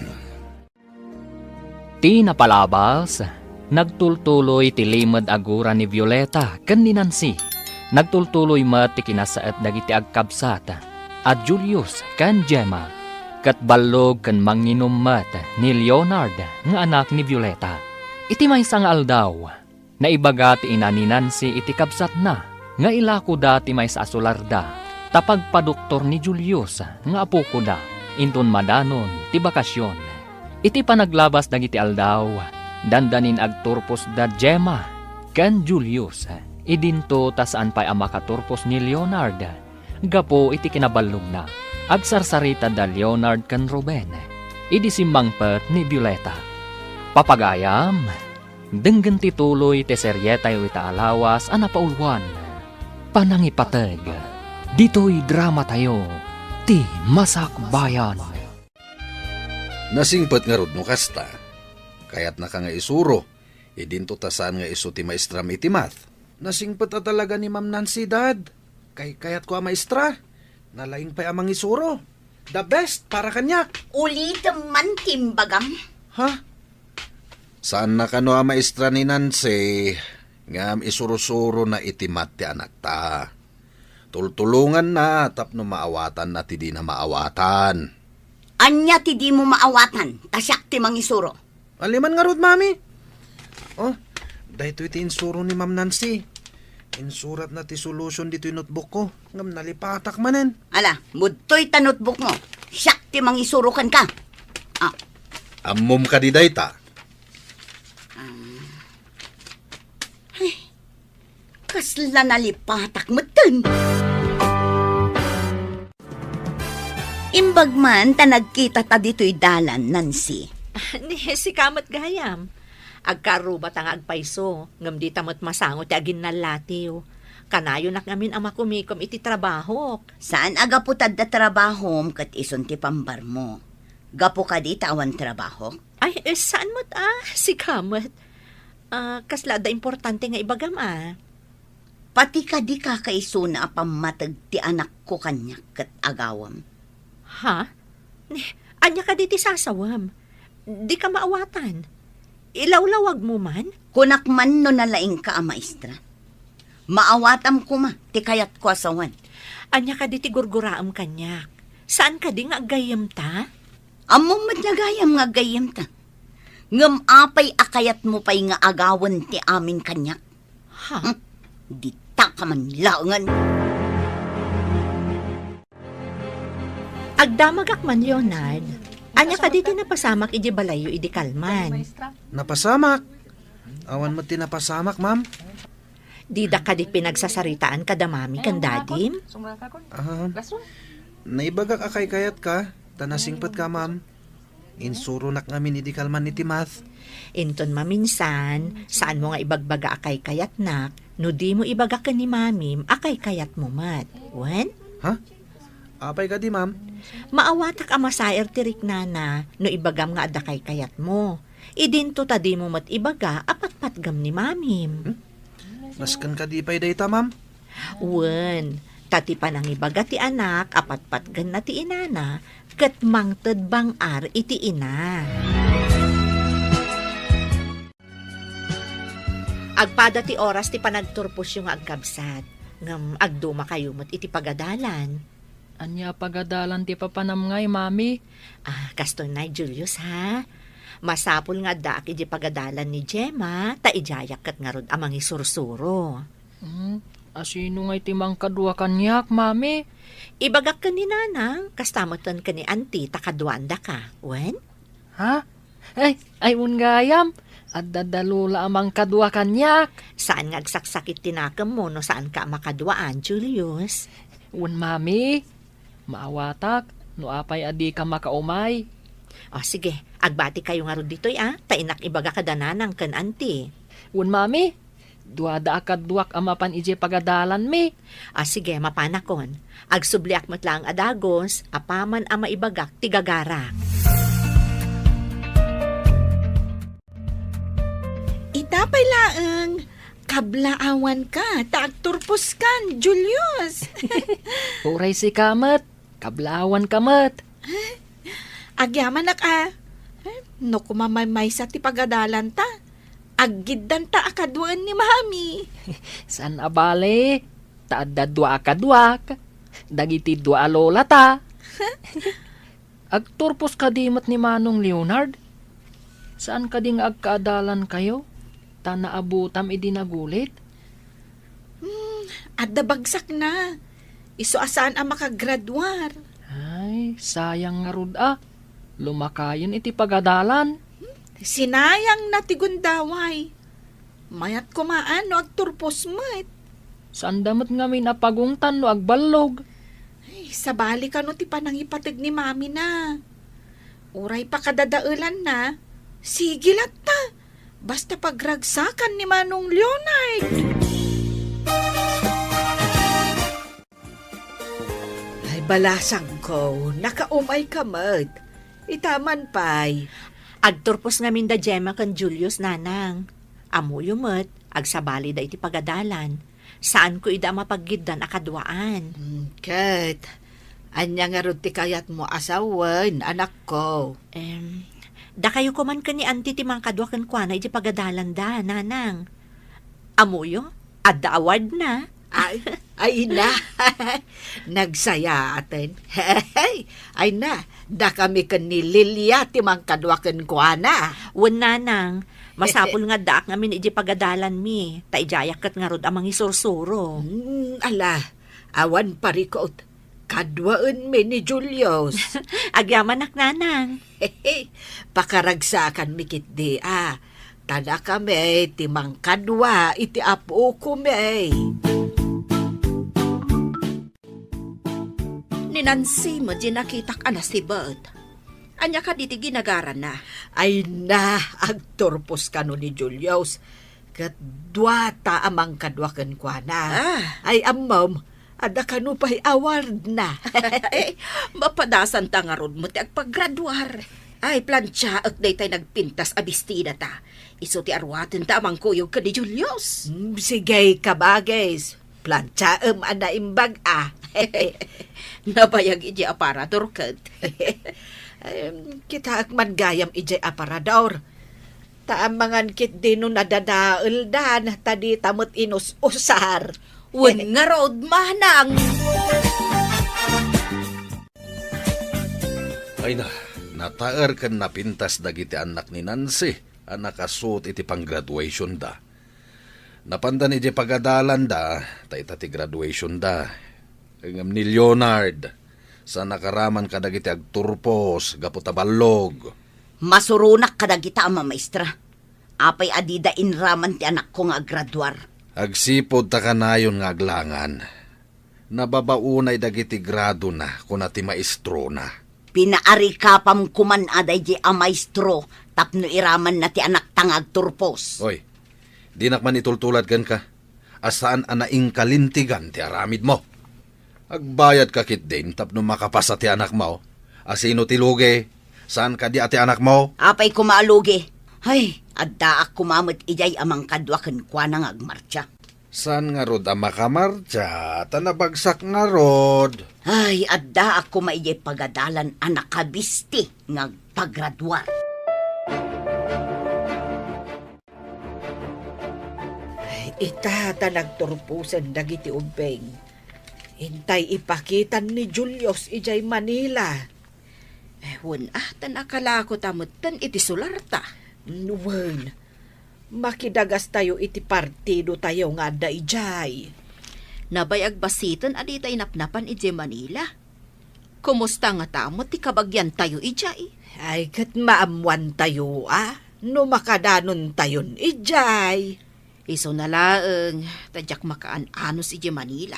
Ti napalabas, nagtultuloy ti limad agura ni Violeta ken ni Nancy. Nagtultuloy mat ti kinasaet dagiti agkabsat at Julius ken Gemma. Kat ballog ken manginom mat ni Leonard nga anak ni Violeta. Iti maysa nga aldaw, naibaga ti ina ni Nancy iti kabsat na nga ilako da ti maysa asularda tapag padoktor ni Julius nga apo ko da inton madanon ti bakasyon. Iti panaglabas dagiti aldaw, dandanin agturpos da Gemma ken Julius. Idinto tasaan pa'y amakaturpos ni Leonard. Gapo iti kinaballog na. Agsarsarita da Leonard ken Ruben. Idi simbangpet ni Violeta. Papagayam, denggen tituloy ti seryeta yu ita alawas anapaulwan. Panangipateg, dito'y drama tayo, ti Masak Bayan. Nasingpet nga rod no kasta. Kayat na ka nga isuro. Idinto tasan nga iso ti maestram iti math. Nasingpet a talaga ni Ma'am Nancy, Dad. Kayat ko a maestra. Nalaing pa amang isuro. The best para kanya. Ulitin man timbagam. Ha? Saan na kano a maestra ni Nancy? Ngam isuro-suro na itimat ti anak ta. Tultulungan na tapno maawatan na ti di na maawatan. Anya ti di mo maawatan, tasyak ti mangisuro. Aliman nga rod, Mami. Oh, dahito iti insuro ni Ma'am Nancy. Insurat na ti solution dito yung notebook ko. Ngam nalipatak manen. Ala, mudtoy ta notebook mo. Siyak ti mangisuro kan ka. Ammom ka di dayta. Kasla nalipatak mo dun. Imbag man ta nagkita ta dito'y dalan, Nancy. Ni si kamat gayam. Agkarubat ang agpaiso, ngam di tamot masangot ti agin nalatiw. Kanayo nak ngamin ang makumikom iti trabaho. Saan aga putad da trabaho kat ison ti pambar mo? Gapo ka di tawan trabaho? Ay, saan mo't si kamat? Kasla da importante nga ibagam Pati ka di ka kaiso na apamatag ti anak ko kanya kat agawam. Ha? Anya ka di ti sasawam? Di ka maawatan. Ilawlawag mo man? Kunak man no nalaing ka a maestra. Maawatam ko ma, ti kayat ko asawan. Anya ka di ti gurguraam kanyak. Saan ka di nga agayam ta? Among madlagayam nga gayam ta. Ngam apay akayat mo pa'y nga agawan ti amin kanyak. Ha? Di ta ka man laungan. Agdamagak man, Leonard. Anya ka dito napasamak iji balayo idi kalman. Napasamak. Awan mo tinapasamak, Ma'am. Di da ka di pinagsasaritaan kada mami kan dadim? Naibagak akay kayat ka. Tanasingpet ka, Ma'am. Insuro nak ngamin idi kalman ni Timath. Inton maminsan, saan mo nga ibagbaga akay kayat nak, no di mo ibaga ka ni mamim, akay kayat mo mat. Wen? Ha? Apay ka di, Ma'am? Maawatak ang masair tirik nana, no ibagam nga adakay kayat mo. Idinto ta di mo mat ibaga, apat-patgam ni mamim. Naskan ka di pa'y dayta, Ma'am? Wen, tati pa nang ibaga ti anak, apat-patgan na ti inana, kat mangted bang ar iti ina. Agpada ti oras ti panagturpos yung agkabsat. Ngam agduma kayo mo't iti pagadalan. Anya pagadalan ti papanamngay, Mami? Kasto na, Julius, ha? Masapul nga daak iti pagadalan ni Gemma, ta ijayak kat nga rod amang isursuro. Asino nga'y timang kadwa kanyak, Mami? Ibagak ka ni nanang, kastamatan ka ni auntie, takadwanda ka. Wen? Ha? Ay ungayam. At dadalula amang kadwa kanyak. Saan nga agsaksakit tinakam mo no saan ka makaduaan, Julius? Wan mami, maawatak, no apay adi ka makaumay. O sige, agbati kayo nga ro dito'y tainak ibaga kadananang kan anti. Wan mami, duada akadwak amapan ije pagadalan mi. O sige, mapanakon. Agsubliak mo't lang adagos, apaman ama ibagak tigagarak. Itapay laang, kablaawan ka, taagturpos kan, Julius. Uray si kamet, kablawan kamet. Agyaman na ka. No kumamay sa ti pagadalan ta. Aggidan ta akaduan ni mami. San abale, taadda dua akadwak. Dagiti dua alola ta. Agturpos kadimot ni Manong Leonard. Saan ka ding agkaadalan kayo? Tanaabutam idinagulit? Adda bagsak na. Iso asaan ang makagradwar. Ay, sayang nga rud Lumakayon iti pagadalan. Sinayang na tigundaway. Mayat kumaan no agturpos met. Saan damat nga may napagungtan no agbalog? Ay, sabali ka no ti panangipatig ni mami na. Uray pa kadadaulan na. Sige lang ta. Basta pagragsakan ni Manong Leonard. Ay, balasang ko, nakaumay ka mat. Itaman pa'y. Agturpos nga minda Gemma kan Julius nanang. Amuyo mo't, agsabali da iti pagadalan. Saan ko ida mapaggidan akadwaan? Kat, anya nga ron ti kayat mo asawan, anak ko. Da kayo kuman ka ni auntie timang kadwa kan kwa na iti pagadalan da, nanang. Amuyo, adda award na. Ay na, nagsaya atin. Ay na, da kami kan ni Lilia timang kadwa kan kwa na. Wan nanang, masapul nga daak ngamin iti pagadalan mi. Taijayak kat nga rod amang isursuro. Ala, awan parikot. Kadwaan mi ni Julius. Agyaman ak nanang. Pakaragsakan mi kit di Tada kami timang kadwa iti apo ko mi. Ni Nancy mo di nakitak anas si Bert. Anya ka diti ginagaran na. Ay na, agturpos ka no ni Julius. Kat dwata amang kadwa kan kwa na. Ay amam, ada ka no pa'y award na. Mapadasan ta nga ron mo ti agpaggraduar. Ay, plancha at day tayo nagpintas abistida ta. Iso ti arwatin ta amang kuyog ka ni Julius. Sige kabagis, planchaem ana imbag Nabayag iji aparator kat. Kita akman gayam ijay aparador. Taamangan kit dino nadadaal dan tadi tamot inus-usar. Wen nga road manang. Ay na, nataer kan napintas dagiti anak ni Nancy. Anak asut iti pang-graduation da. Napandan iti pagadalan da, tayo graduation da. Ngam ni Leonard, sa nakaraman ka dagiti agturpos, gaputaballog. Masurunak kadagita ama maestra. Apay adida inraman ti anak ko nga agradwar. Agsipod ta kanayon nga aglangan. Nababaunay dagiti grado na kuna ti maestro na. Pinaari kapam kuman aday di a maestro tapno iraman na ti anak tang agturpos. Oy, di nakman itultulad gan ka. Asaan anaing kalintigan ti aramid mo. Agbayad ka kit din tapno makapasa ti anak mo. Asino ti lugi? Saan ka di ati anak mo? Apay kumaalugi. Ay, adda ak kumamot ijay amang kadwa ken kwa nang agmarcha. Saan nga rod ang makamarcha? Tanabagsak nga rod. Ay, adda ako maijay pagadalan anak kabisti nga paggraduar. Itata nagturpusan dagiti ubeng. Hintay ipakitan ni Julius ijay Manila. Wen tanakala ko tamot tan iti sularta. Nuwan, makidagas tayo iti partido tayo nga da ijay. Nabayag basiton adi tay napnapan iti Manila. Kumusta nga tamot ti kabagyan tayo ijay? Ay kat maamuan tayo No makadanon tayon, ijay. Iso na laeng, tadyak makaan-ano si Ije Manila.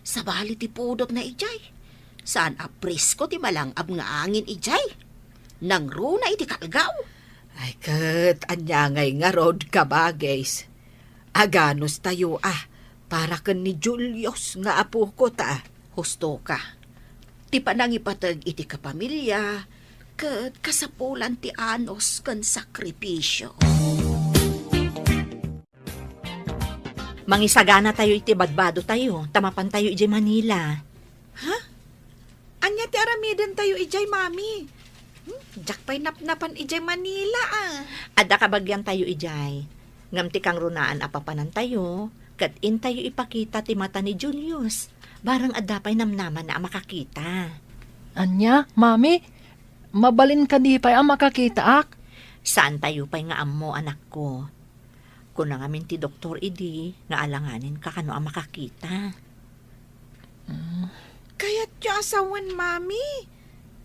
Sa bali ti pudot na ijay. Saan apresko ti malang ab nga angin ijay. Nang runa iti kalgaw. Ay kat, anyangay nga rod ka ba, guys? Aganos tayo para kan ni Julius nga apo ko ta. Husto ka. Ti panangipatag iti kapamilya, kat kasapulan ti anos kan sakripisyo. Mangisagana tayo iti badbado tayo, tamapan tayo iti Manila. Anya ti aramidan tayo ijay, mami. Jak pa'y napnapan ijay Manila Adda kabagyan tayo ijay. Ngam ti kang runaan apapanan tayo, kat in tayo ipakita ti mata ni Julius. Barang adda pa'y namnaman na makakita. Anya, mami? Mabalin ka di pa'y ang makakita ak? Saan tayo pa'y nga ammo, anak ko? Kung nangamin ti doktor idi, nga alanganin ka kano ang makakita. Kaya't yu asawan, mami.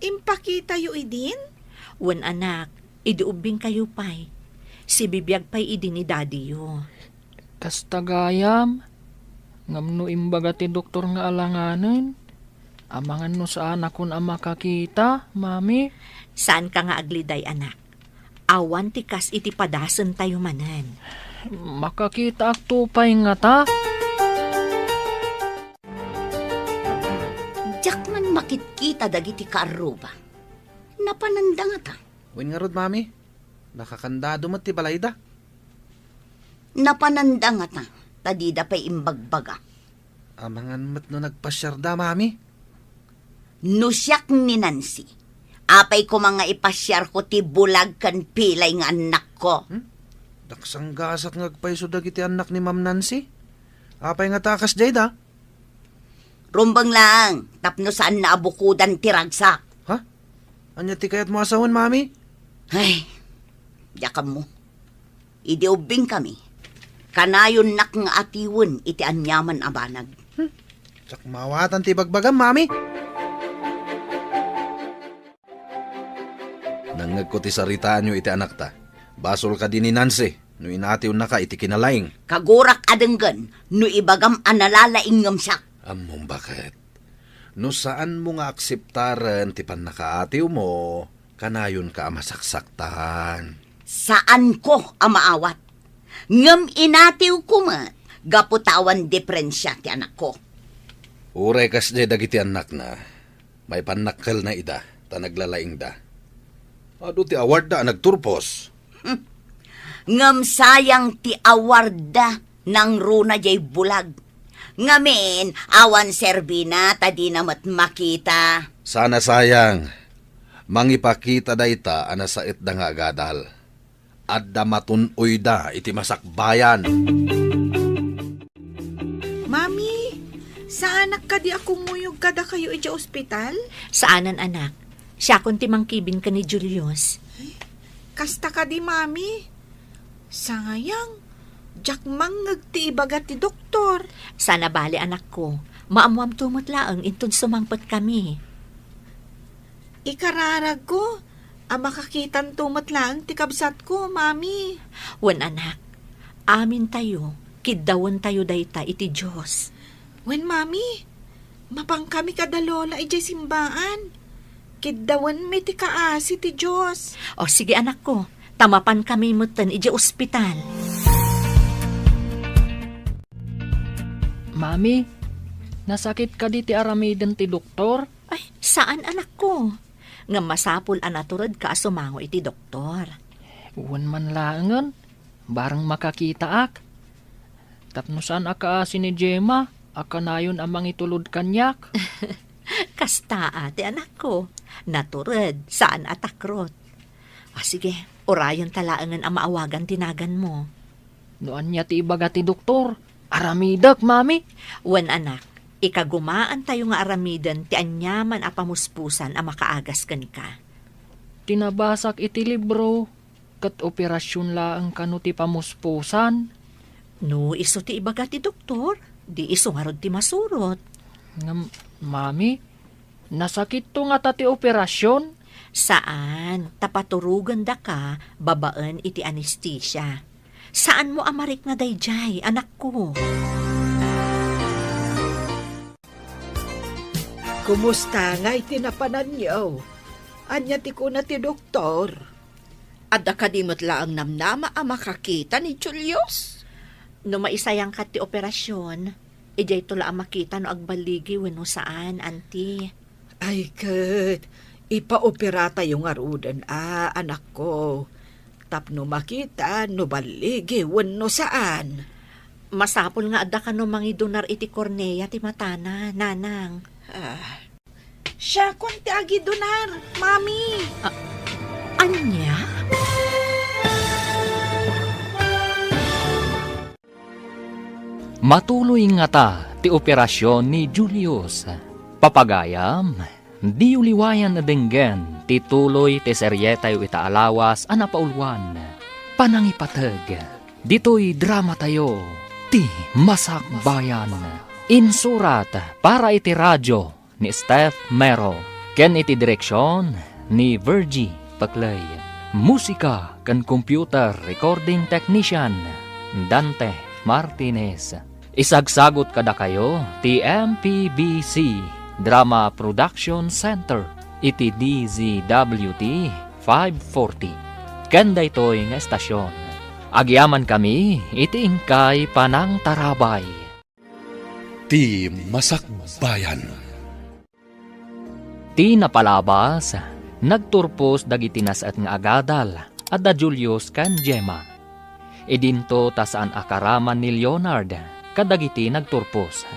Impakita yu idin? Wen anak, idiubing kayo pa'y. Si bibiyag pa'y idi ni daddy yo. Kastagayam, ngam no imbaga ti doktor nga alanganin. Amangan no saan akon ang makakita, mami? Saan ka nga agliday, anak? Awan ti kas iti padasen tayo manan. Makakita ak tupay nga ta. Jak man makitkita dagiti kaaruba. Napananda nga ta. Wen nga rod, mami. Nakakandado mo ti balayda. Napananda nga ta. Tadida pa'y imbagbaga. Amangan mat no nagpasyarda, mami. Nusyak ni Nancy. Apay ko mga ipasyar ko ti bulag kan pilay nga anak ko. Daksang gasak ngagpaiso dagiti anak ni Ma'am Nancy. Apay nga takas jay da. Rumbang lang, tapno saan naabukudan ti ragsak. Ha? Anya ti kayat mo asawan, mami? Ay, yakam mo. Idiubing kami. Kanayon nak nga atiwen iti anyaman abanag. Tsak mawatan ti bagbagam, mami. Nangag ko ti saritaan nyo iti anak ta. Basol ka din ni Nancy. No inatiw na ka iti kinalaing. Kagurak adenggan, no ibagam analalaing ngamsak. Among bakit? No saan mo nga akseptaran ti panakaatiw mo, kanayon ka amasaksaktan. Saan ko amaawat? Ngam inatiw ko mat, gaputawan diferensya ti anak ko. Uray kas jay dagiti anak na, may panakkel na ida, ta naglalaing da. Ado ti award da nagturpos. Ngam sayang ti awarda ng runa jay bulag. Ngamin, awan serbina, tadi namat makita. Sana sayang, mangipakita da ita anasait da nga agadal. Adda matunoy da iti masakbayan. Mami, saan ka di ako muyog kada kayo ija ospital? Saanan, anak? Siya kun ti mangkibin ka ni Julius. Kasta ka di, mami. Sayang, jak mangag ti ibaga ti doktor. Sana bali, anak ko. Maamuam tumot laang inton sumangpot kami. Ikararag ko, makakitan tumat lang ti kabsat ko, mami. Wen anak, amin tayo, kiddawan tayo dayta iti Diyos. Wen, mami, mapang kami kadalola ija simbaan. Kiddawan mi ti kaasi ti Diyos. O sige, anak ko, tamapan kami mutan iti ospital. Mami, nasakit ka di ti aramiden ti doktor? Ay, saan, anak ko? Nga masapul anaturad ka asumango iti doktor. Uwan man langan, barang makakita ak. Tapno saan akaasi ni Gemma, akanayon amang itulod kanyak. Kasta ate, anak ko. Naturad, saan atakrot. O sige, orayon talaangan ang maawagan tinagan mo. Noan niya ti ibaga ti doktor, aramidak, mami. Wan anak, ikagumaan tayo nga aramidan ti anyaman a pamuspusan a makaagas kan ka. Tinabasak iti libro, kat operasyon laang kano ti pamuspusan. No, iso ti ibaga ti doktor, di iso nga rod ti masurot. Nga, mami, nasakit to nga ta ti operasyon. Saan? Tapaturugan da ka, babaan iti anesthesia. Saan mo amarik na dayjay, anak ko? Kumusta nga itinapanan niyo? Anya ti ko na ti doktor. Adda kadimot laang namnama ang makakita ni Julius. No maisayang ka ti operasyon, ijay tula ang makita no agbaligi wenno saan, anti. Ay, kat, ipaopera tayo nga rudan, anak ko. Tapno makita, no baligi, wano saan. Masapol nga adda ka no mangidonar iti kornea ti matana, nanang. Siya kon ti agi donar, mami. Anya? Matuloy nga ta ti operasyon ni Julius. Papagayam, di uliwayan na denggen ti tuloy ti seryetayo itaalawas a napaulwan. Panangipateg, dito'y drama tayo, ti Masakbayan. Insurat para iti radyo ni Steph Mero, ken iti direksyon ni Virgie Paclay. Musika kan computer recording technician Dante Martinez. Isagsagot kada kayo ti MPBC Drama Production Center iti DZWT 540. Kanda ito'y nga estasyon. Agyaman kami iti ingkay panang tarabay. Ti Masakbayan. Ti napalabas, nagturpos dagiti nasat nga agadal at da Julius kan Gemma. Idinto ta saan akaraman ni Leonard kadagiti nagturpos.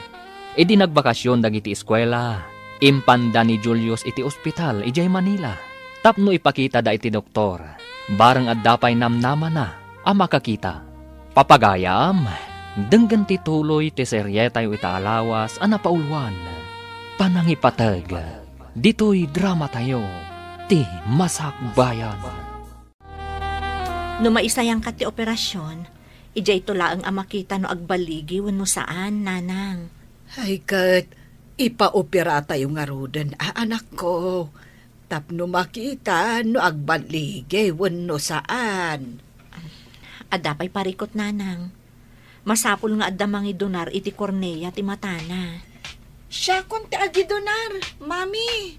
Idi nagbakasyon dagiti eskwela, impanda ni Julius iti ospital ijay Manila. Tapno ipakita da iti doktor, barang addapay namnama na ang makakita. Papagayam, denggan ti tuloy ti seryetayo itaalawas a napaulwan. Panangipateg, dito'y drama tayo, ti Masakbayan. No maisayang ka ti operasyon, ijay tula ang makita no agbaligi wenno saan, nanang. Ay, kat, ipaopera tayo nga rudan, anak ko. Tapno makita, no agbaligi, wano saan. Adapay parikot, nanang. Masapul nga adda mangidonar iti kornea ti matana. Siya kon ti agi donar, mami.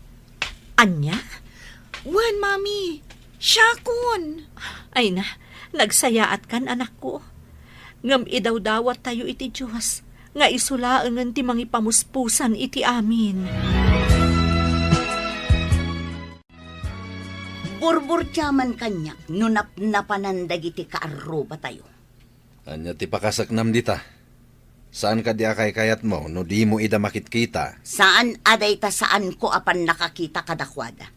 Anya? Wan, mami. Siya kon. Ay na, nagsayaat kan, anak ko. Ngam idaw-dawat tayo iti Diyos, nga isulaangan ti mangipamuspusan iti amin. Burbur tiyaman kanya, nunap-napanan dagiti kaaruba tayo. Anya ti pakasaknam dita. Saan ka di akay kayat mo no di mo ida makitkita? Saan aday ta saan ko apan nakakita kadakwada.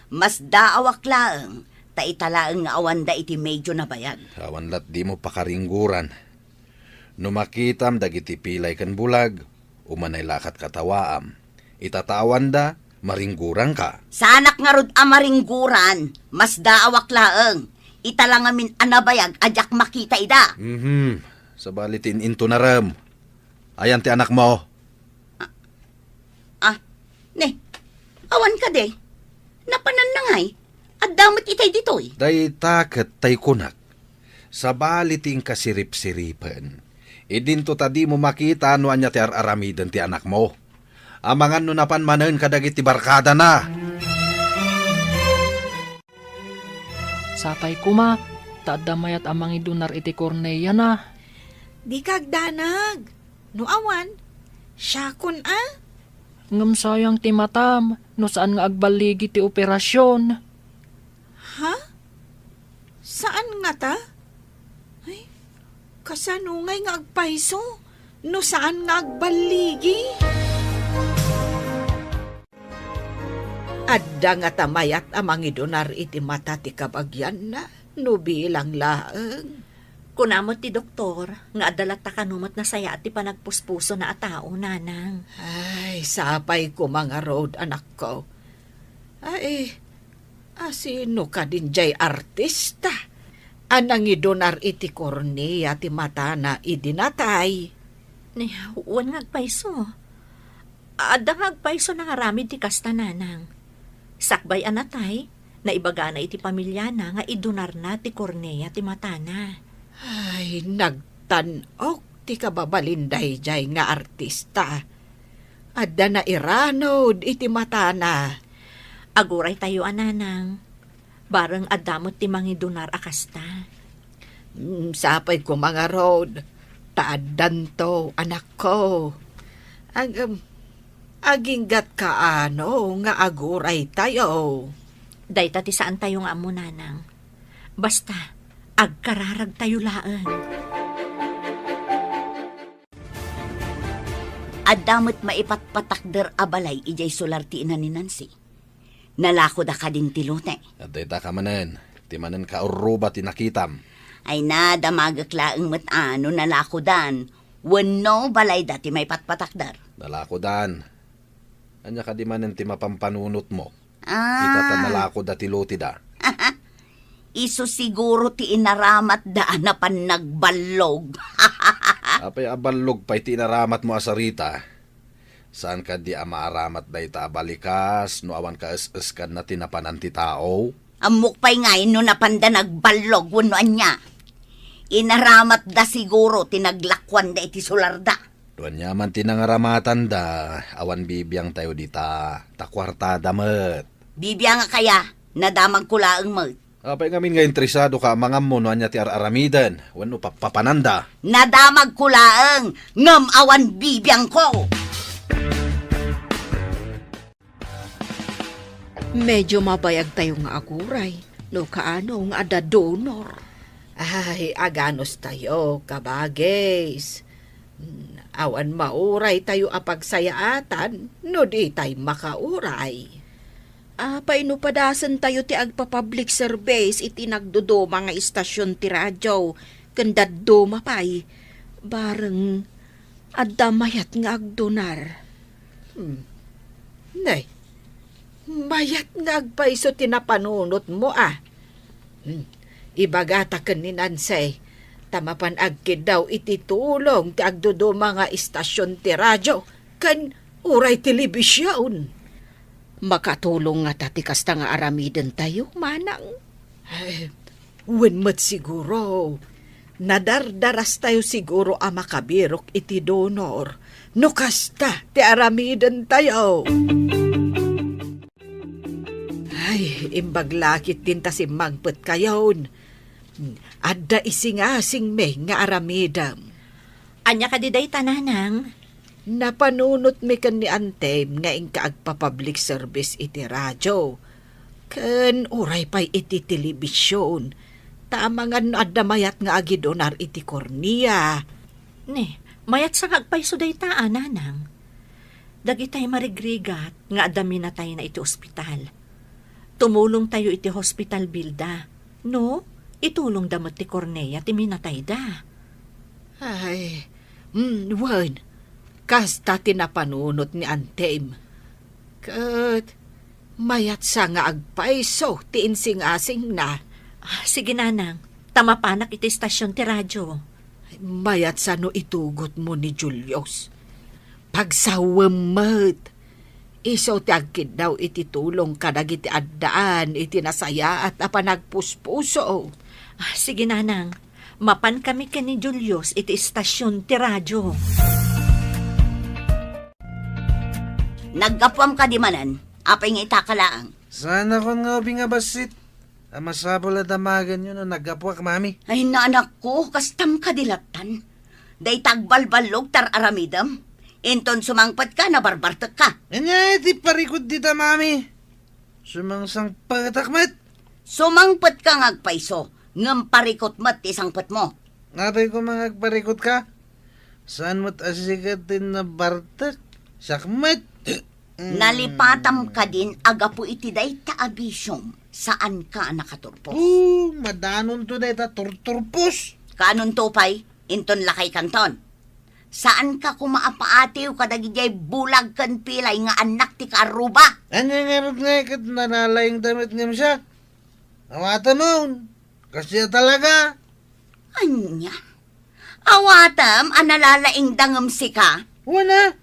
Mas daawak laeng, ta italaeng nga awan da iti medyo na bayag. Awanlat di mo pakaringguran. No makitam dagiti pilay kan bulag, umanay lakat katawaam. Itatawan da, maringguran ka. Sanak nga rod amaringguran, mas daawak laeng. Italang amin anabayag, ajak makita ida. Sabalitin into na ram. Ayan ti anak mo. Ne, awan ka de. Napanan na ngay, at damot itay ditoy. Day taket tay kunak. Sabaliting kasirip-siripan. Idinto tadi mo makita no anya ti aramidan ti anak mo. Amangan no napanmanen kadagiti barkada na. Sapay kuma, taadamayat amang idunar iti kornea na. Di kagdanag. No awan. Siya kon Ngam sayang ti matam, no saan nga agbaligi ti operasyon. Ha? Saan nga ta? Ay, kasanungay nga agpaiso. No saan nga agbaligi? Adda nga tamayat amang idonar iti mata ti kabagyan na, no bilang laeng. Kunamot ti doktor, nga adalat ta kanumot na saya at ti panagpuspuso na atao, nanang. Ay, sapay ko mga road, anak ko. Ay, asino ka din jay artista? Anang idonar iti kornea ti mata na idinatay. Ni, uwan nga agpaiso. Adda nga agpaiso na ngaramid ti kasta, nanang. Sakbay anatay, Naibaga na iti pamilya na nga idunar na ti Cornea ti matana. Ay, nagtanok ti kababalinday jay nga artista. Adda na iranod iti matana. Aguray tayo ananang. Bareng adamot ti mangidunar akasta. Sapay ko mga road. Taadan to, anak ko. Aginggat kaano nga aguray tayo. Dayta ti saan tayo nga amo nanang. Basta, agkararag tayo laan. Adamot maipatpatakder abalay ijay solar ti ina ni Nancy. Nalako da ka din tilute. At dayta ka manen, ti manen ka uruba ti nakitam. Ay nada magaklaang matano nalako dan. Wano balay dati may patpatakder. Nalako dan. Anya ka di manen ti mapampanunot mo. Itata nalako da ti luti da. Iso siguro ti inaramat daan na pan nagbalog. Apay abalog pa'y ti inaramat mo asarita. Saan ka di amaaramat da ita abalikas, no awan ka es ka na tinapanan ti tao? Amok pa'y ngayon no napanda nagbalog, wano anya. Inaramat da siguro tinaglakwan da iti sularda. Doon yaman tinangaramatan da, awan bibiyang tayo dita, takwarta damet. Bibya nga kaya, nadamag kulaang mo. Apay ngamin nga interesado ka, mga mo no anya ti aramidan, wano papananda. Nadamag kulaang, ngam awan bibiyang ko. Medyo mabayag tayo nga aguray. No kaano nga ada donor. Ay, aganos tayo, kabagis. Awan mauray tayo apagsayaatan, no di tayo makauray. Paino padasan tayo ti agpa-public service iti nagdudo mga istasyon ti radyo. Kandaddo mapay. Bareng adda mayat nga agdonar. Nay, mayat nga agpaiso tinapanunot mo Ibagata ken ni Nansay, tamapan agkid daw iti tulong ti agdudo mga istasyon ti radyo, kan uray telebisyon. Makatulong nga tati kasta nga aramiden tayo, manang. Ay, wenmet siguro. Nadardaras tayo siguro a makabirok iti donor. No kasta ti aramiden tayo. Ay, imbaglakit din ta si magpet kayon. Adda isingasing me nga aramidam. Anya ka di day tananang. Napanunot mi kan ni Antem nga ingka agpa-public service iti radyo. Ken uray pa'y iti telebisyon. Tamangan adda mayat nga agidonar iti Cornea. Ne, mayat sa agpayso day ta ananang. Dagitay marigrigat nga adami na tayo na iti ospital. Tumulong tayo iti hospital bilda. No, itulong damot ti Cornea ti minatay da. Ay, wan. Kasta tinapanunot ni Antem. Kat, mayat sa nga agpaiso ti insing-asing na. Sige nanang, tamapanak iti istasyon ti radyo. Mayat sa no itugot mo ni Julius. Pagsawamat. Iso ti agkid daw iti tulong kadag iti addaan iti nasaya at apanagpuspuso. Sige nanang, mapan kami ken ni Julius iti istasyon ti radyo. Naggapwam ka di manan, apay nga itakalaang. Sana kon nga nga basit. Masapol at damagan yun no nagapwak, mami. Ay naanak ko, kastam ka dilatan. Day tagbalbalog tar aramidam. Inton sumangpat ka, nabarbartak ka. Anya, di parikod dita, mami. Sumangsang patakmat. Sumangpat ka ngagpaiso, ngam parikot mat isangpat mo. Atay ko mga parikot ka. Saan mo't asikat din na bartak? Sakmat. Nalipatam ka din, agapu iti day taabisyom. Saan ka nakaturpos? Madanon to day ta turturpos. Kanon tupay, inton lakay kanton. Saan ka kumaapaatiw kadagijay bulag kan pilay nga anak ti karuba? Anya nga rin nga ikat nanalayang damit ngam siya. Awatan nun. Kasi talaga. Anya? Awatam, analalaing dangam si ka? Wala.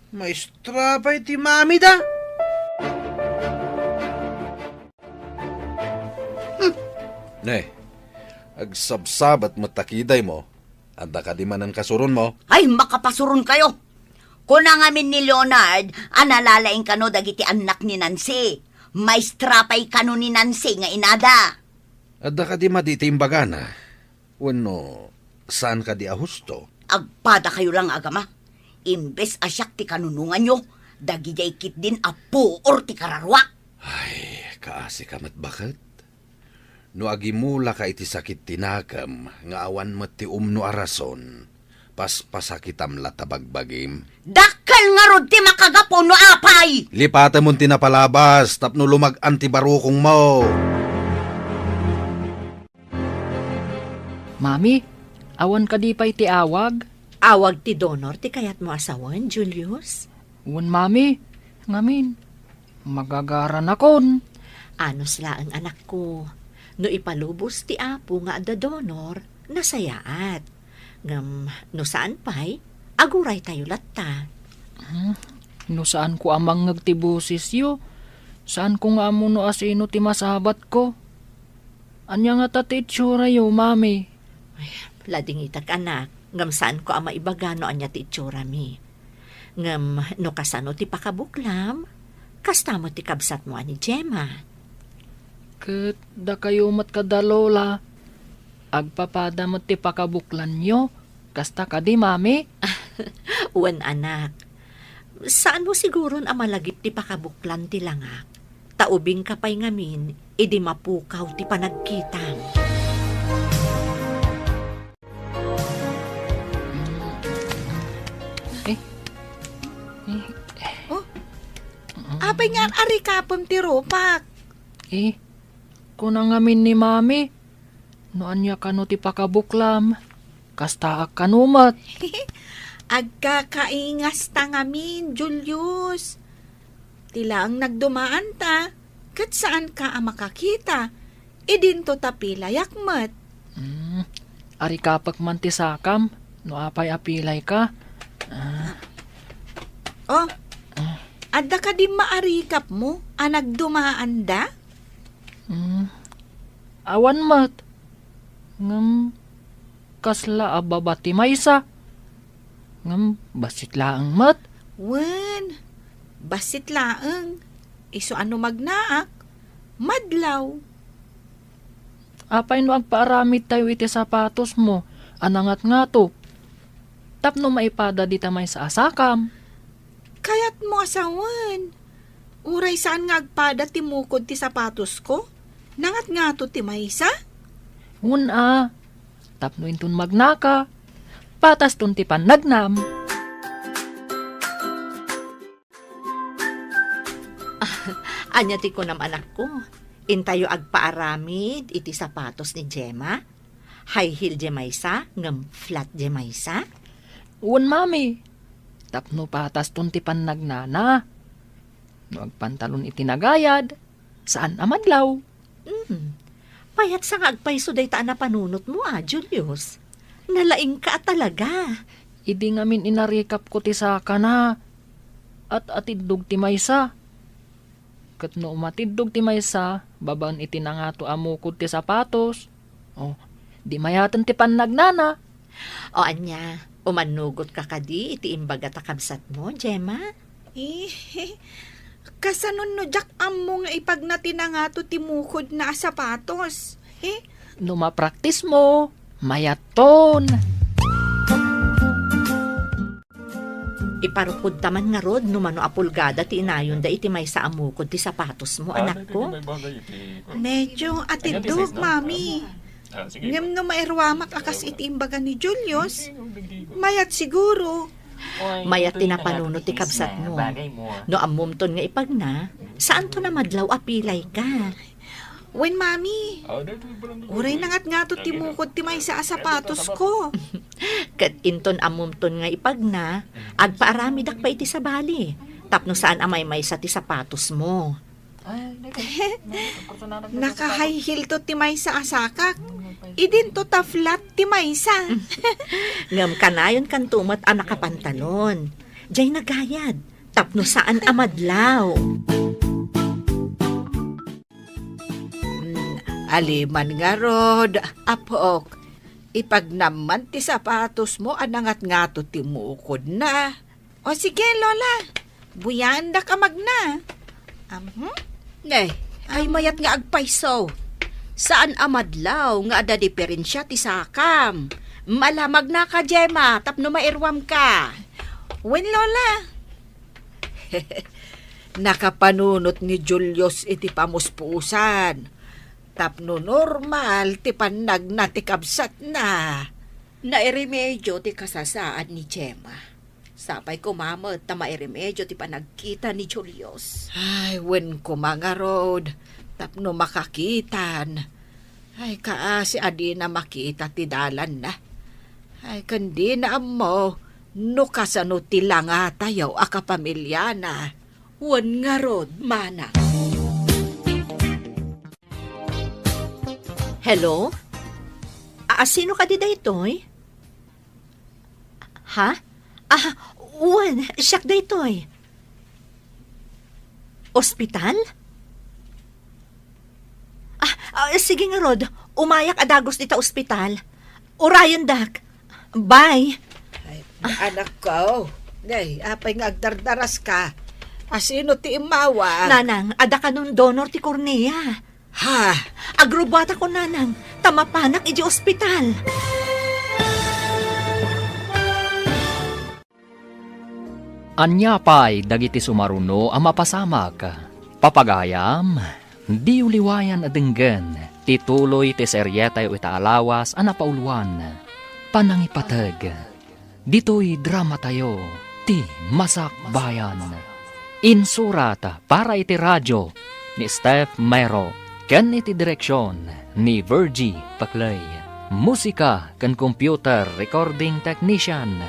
Maestra pa iti mami da. Ne, agsabsab at matakiday mo, anda ka di man ang kasuron mo. Ay, makapasuron kayo. Kuna ngamin ni Leonard, analalaing kano dagiti anak ni Nancy. Maestrapay kano ni Nancy nga inada. Adda ka di maditimbagana. Wano, saan ka di ahusto? Agpada kayo lang agama. Imbes asyak ti kanunungan nyo, dagijay kit din apo or ti kararwa. Ay, kaasi ka mat bakit? No agimula ka iti sakit tinakam, nga awan mo ti umno arason, paspasakitam latabagbagim. Dakal nga rod ti makagapo no apay! Lipata mo tinapalabas, tapno lumag antibarukong mo. Mami, awan ka di pa'y ti awag? Awag ti donor ti kayat mo asawan, Julius. Wan mami, ngamin, magagaran akon. Ano sila ang anak ko? No ipalubos ti apo nga ada donor, nasayaat. Ngam, no saan pa'y, aguray tayo latta. No saan ko amang nagtibusis yo? Saan ko nga mo no asino ti masabat ko? Anya nga tatitsura yo, mami? Lading itak anak, ngam saan ko ama ibagano anya ti itsura mi. Ngam, no kasano ti pakabuklam, kasta mo ti kabsat mo ani Gemma. Ket da kayo mat kadalola. Agpapada mo ti pakabuklan nyo. Kasta ka di, mami? Uwan anak, saan mo siguron amalagip ti pakabuklan ti langak? Taubing kapay ngamin, idi mapukaw ti panagkitang. Apay nga ari kapon ti ropak. Kunang ngamin ni mami. No anya ka no ti pakabuklam. Kasta ak kanumat. Agkakaingas ta ngamin, Julius. Tila ang nagdumaan ta. Kat saan ka ang makakita? Idinto tapila yakmat. Ari kapak man ti sakam. No apay apilay ka. Oh, adda ka di maarikap mo? Ang nagdumaan da? Awan mat. Ngam, kasla ababati maysa. Ngam, basit laang mat. Wen, basit laeng. Iso ano magnaak? Madlaw. Apay no agpaaramid tayo iti sapatos mo. Anangat nga to. Tapno maipada di tamay sa asakam. Kayat mo asawan. Uray saan nga agpada timukod ti sapatos ko? Nangat nga to ti maysa? Una, tapno intun magnaka. Patas tun ti panagnam. Anya ti ko nam anak ko. Intayo agpaaramid iti sapatos ni Gemma. High heel Gemaysa, ngam flat Gemaysa. Un mami. Tapno patas tun ti panagnana. No agpantalon iti nagayad. Saan amadlaw? Payat sa agpayso day taan na panunot mo Julius. Nalaing ka talaga. Idi ngamin inarikap ko ti saka na. At atidog ti maysa. Kat no umatidog ti maysa, babaan iti na nga to amukod ti sapatos. Oh, di mayatan ti panagnana. O anya, umanugot ka kadi iti imbaga takabsat mo, Gemma? Kasanon no jak ammo nga ipag natin na nga to timukod na sapatos. No mapraktis mo, mayaton. Iparukod taman nga rod, numano apulgada ti inayon da iti may sa amukod ti sapatos mo, anak ko. Medyo atidog, mami. Ngem no mairwamak akas iti imbaga ni Julius. Mayat siguro. Mayat tinapanunot ti kabsat mo. No amumton nga ipag na, saan to na madlaw apilay ka? Wen, mami. Uray nangat nga to timukod ti may sa sapatos ko. Kat inton amumton nga ipag na, agpaaramidak pa iti sabali. Tapno saan amay may sa ti sapatos mo. Naka-high heel to ti may sa asakak. Idin to ta flat ti may sa. Ngam kanayon kan tumat ang nakapantalon. Diyay nagayad. Tapno saan amadlaw. Haliman nga rod, apok. Ipag naman ti sapatos mo, anangat nga to timukod na. O sige, Lola. Buyan da ka magna. Nay, ay mayat nga agpayso. Saan amadlaw nga ada diferensya ti sakam? Malamag na ka, Gemma, tapno mairwam ka. Wen, Lola. Nakapanunot ni Julius iti pamuspusan. Tapno normal, ti panag na ti kabsat na. Nairemedyo ti kasasaan ni Gemma. Sapay kumamot ta mairemedyo ti panagkita ni Julius. Ay, wen ko mga rod, tapno makakitan. Ay, kaasi adi na makita ti dalan na. Ay, kandi na mo, no kasano ti langa tayo akapamilya na. Wan nga rod, mana. Hello? Sino ka di daytoy? Ha? Uwan, siyak daytoy. Ospital? Sige nga, Rod. Umayak adagos dita ospital. Urayan, dak. Bye. Ay, anak ko, ay, apay nga agdardaras ka. Asino ti imawa? Nanang, ada ka nun donor ti Cornea. Ha? Agrobata ko, nanang. Tamapanak iji ospital. Anyapay dagiti sumaruno ang mapasamak. Papagayam, di uliwayan adenggen, tituloy ti seryetay o itaalawas ang napauluan. Panangipatag, dito'y drama tayo, ti Masak Bayan. Insurata para iti radyo ni Steph Mero, ken iti direksyon ni Virgie Paclay. Musika ken computer recording technician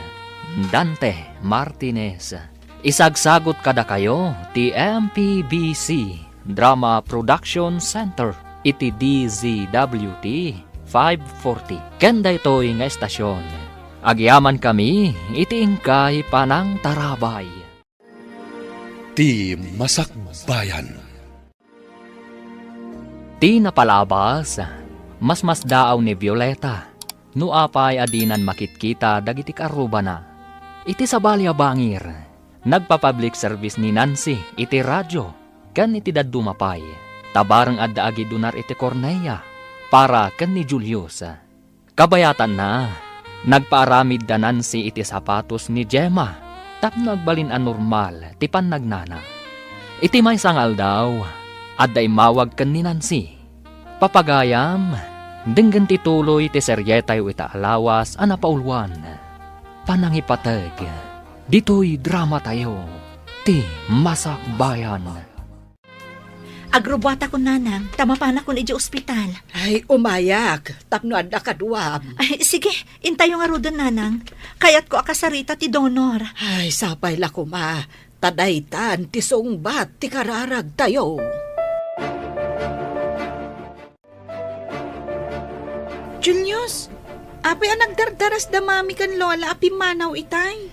Dante Martinez. Isagsagot kada kayo ti MPBC Drama Production Center iti DZWT 540. Kenda ito'y nga estasyon. Agyaman kami iti ingkay panang tarabay. Ti Masakbayan. Ti napalabas, mas daaw ni Violeta. Nuapay adinan makitkita dagiti karuba na. Iti sabalya bangir, nagpa-public service ni Nancy iti radyo, kan iti dadumapay. Tabarang adda agi dunar iti Cornea, para kan ni Julius. Kabayatan na, nagpaaramid da Nancy iti sapatos ni Gemma, tapno agbalin a normal, ti pannagnana. Iti may sangal daw, adda imawag kan ni Nancy. Papagayam, denggan tituloy ti seryetay o itaalawas a napaulwan. Panangipatag, dito'y drama tayo, ti Masak Bayan. Agrobata ko, nanang. Tamapanak ko iji ospital. Ay, umayak, tapno adda kaduam. Ay, sige, intayo nga rodan, nanang. Kayat ko akasarita ti donor. Ay, sapay la kuma, tadaytan, ti sungbat, ti kararag tayo. Julius, apay ang nagdardaras da mami kan Lola api manaw itay.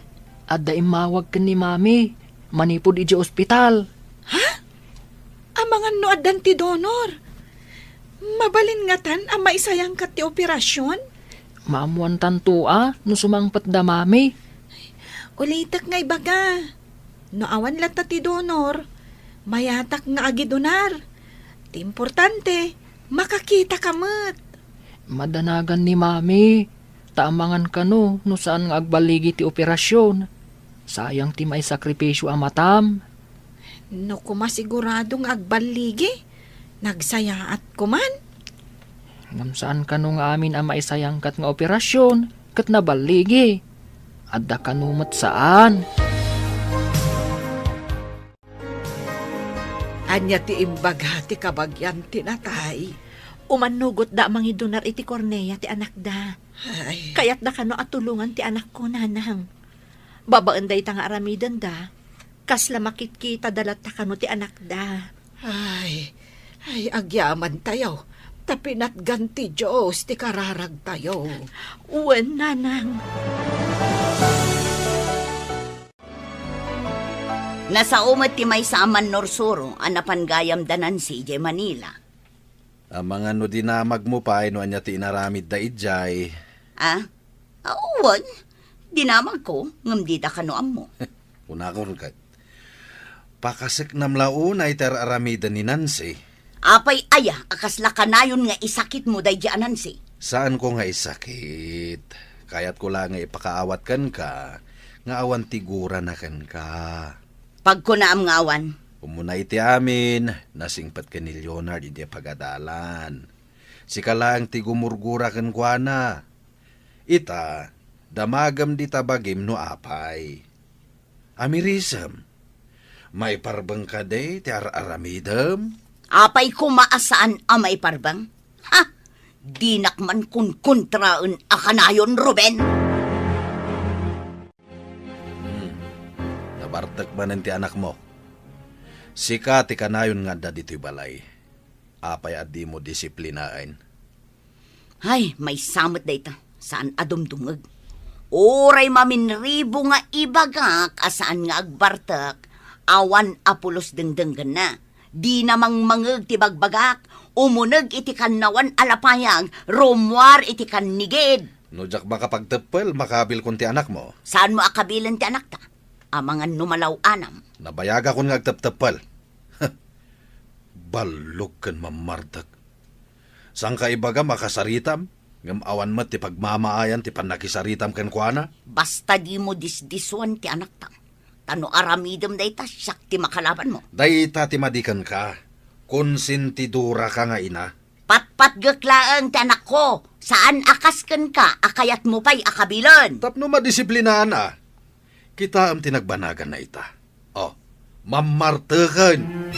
Adda imawag ka ni Mami, manipod iji ospital. Amangan no adan ti donor. Mabalin nga tan ang maisayang kat ti operasyon. Maamuan tantua, no sumangpat da Mami. Ulitak nga ibaga. No awan lata ti donor, mayatak nga agi donar. Ti importante, makakita kamat. Madanagan ni Mami, taamangan ka no saan nga agbaligi ti operasyon. Sayang ti may sakripisyo amatam. No kumasigurado nga agbaligi, nagsayaat kuman. Ngam saan ka no nga amin ang maisayangkat nga operasyon, kat nabaligi. Adda ka numat saan? Anya ti imbaga ti kabagyan tinatay. Umanugot da mangi donar iti Cornea ti anak da. Ay, Kayat da kano atulungan ti anak ko, nanang. Babaan da itang aramidan da. Kasla makitkita dalat ta kano ti anak da. ay, agyaman tayo. Tapinat ganti Diyos, ti kararag tayo. Uwan, nanang. Nasa umat ti may saaman Norsuro, anapan gayam danan si Manila. Ang mga no dinamag mo pa, no anya tinaramid da ijay. Ah? Awan. Dinamag ko, ngam di da kanuam mo. Una ko rin pakasik nam launa iter aramida ni Nancy. Apay aya, akas lakanayon nga isakit mo day dianan si. Saan ko nga isakit? Kaya't ko lang nga ipakaawat kan ka, nga awan tigura na kan ka. Pag ko naam nga awan, Umuna iti amin, nasingpat ka ni Leonard, hindi pagadalan. Si lang tigumurgura kan kwa na. Ita, damagam di tabagim no apay. Amirisam, may parbang ka day, ti aramidam. apay ko maasaan amay parbang. Ha? Di nakman kun kontraen akanayon, Ruben. Nabartak man ti anak mo. Sika ti kanayon nga da dito'y balay. Apay at di mo disiplinain. Ay, may samot da ita. Saan adumdungag? Oray maminribo nga ibagak asaan nga agbartak. Awan apulos dengdenggan na. Di namang mangeg ti bagbagak. Umuneg iti kannawan alapayag. Romwar iti kannigid. Nujak baka pagtepel, makabil kun ti anak mo. Saan mo akabilan ti anak ta? Amangan numalaw anam. Nabayaga kun nga agteptepel. Balog kan mamardak. Sang ka ibaga makasaritam? Ngam awan mo ti pagmamaayan ti panakisaritam kan kuana? Basta di mo disdiswan ti anak ta. Tano aramidem da ita, siyak ti makalaban mo. Dayta ti madikan ka. Konsentidura ka nga ina. Patpat gaklaang ti anak ko. Saan akasken ka, akayat mo pa'y akabilan. Tapno madisiplinaan ah. Kita am tinagbanagan na ita. Oh, mamartakan.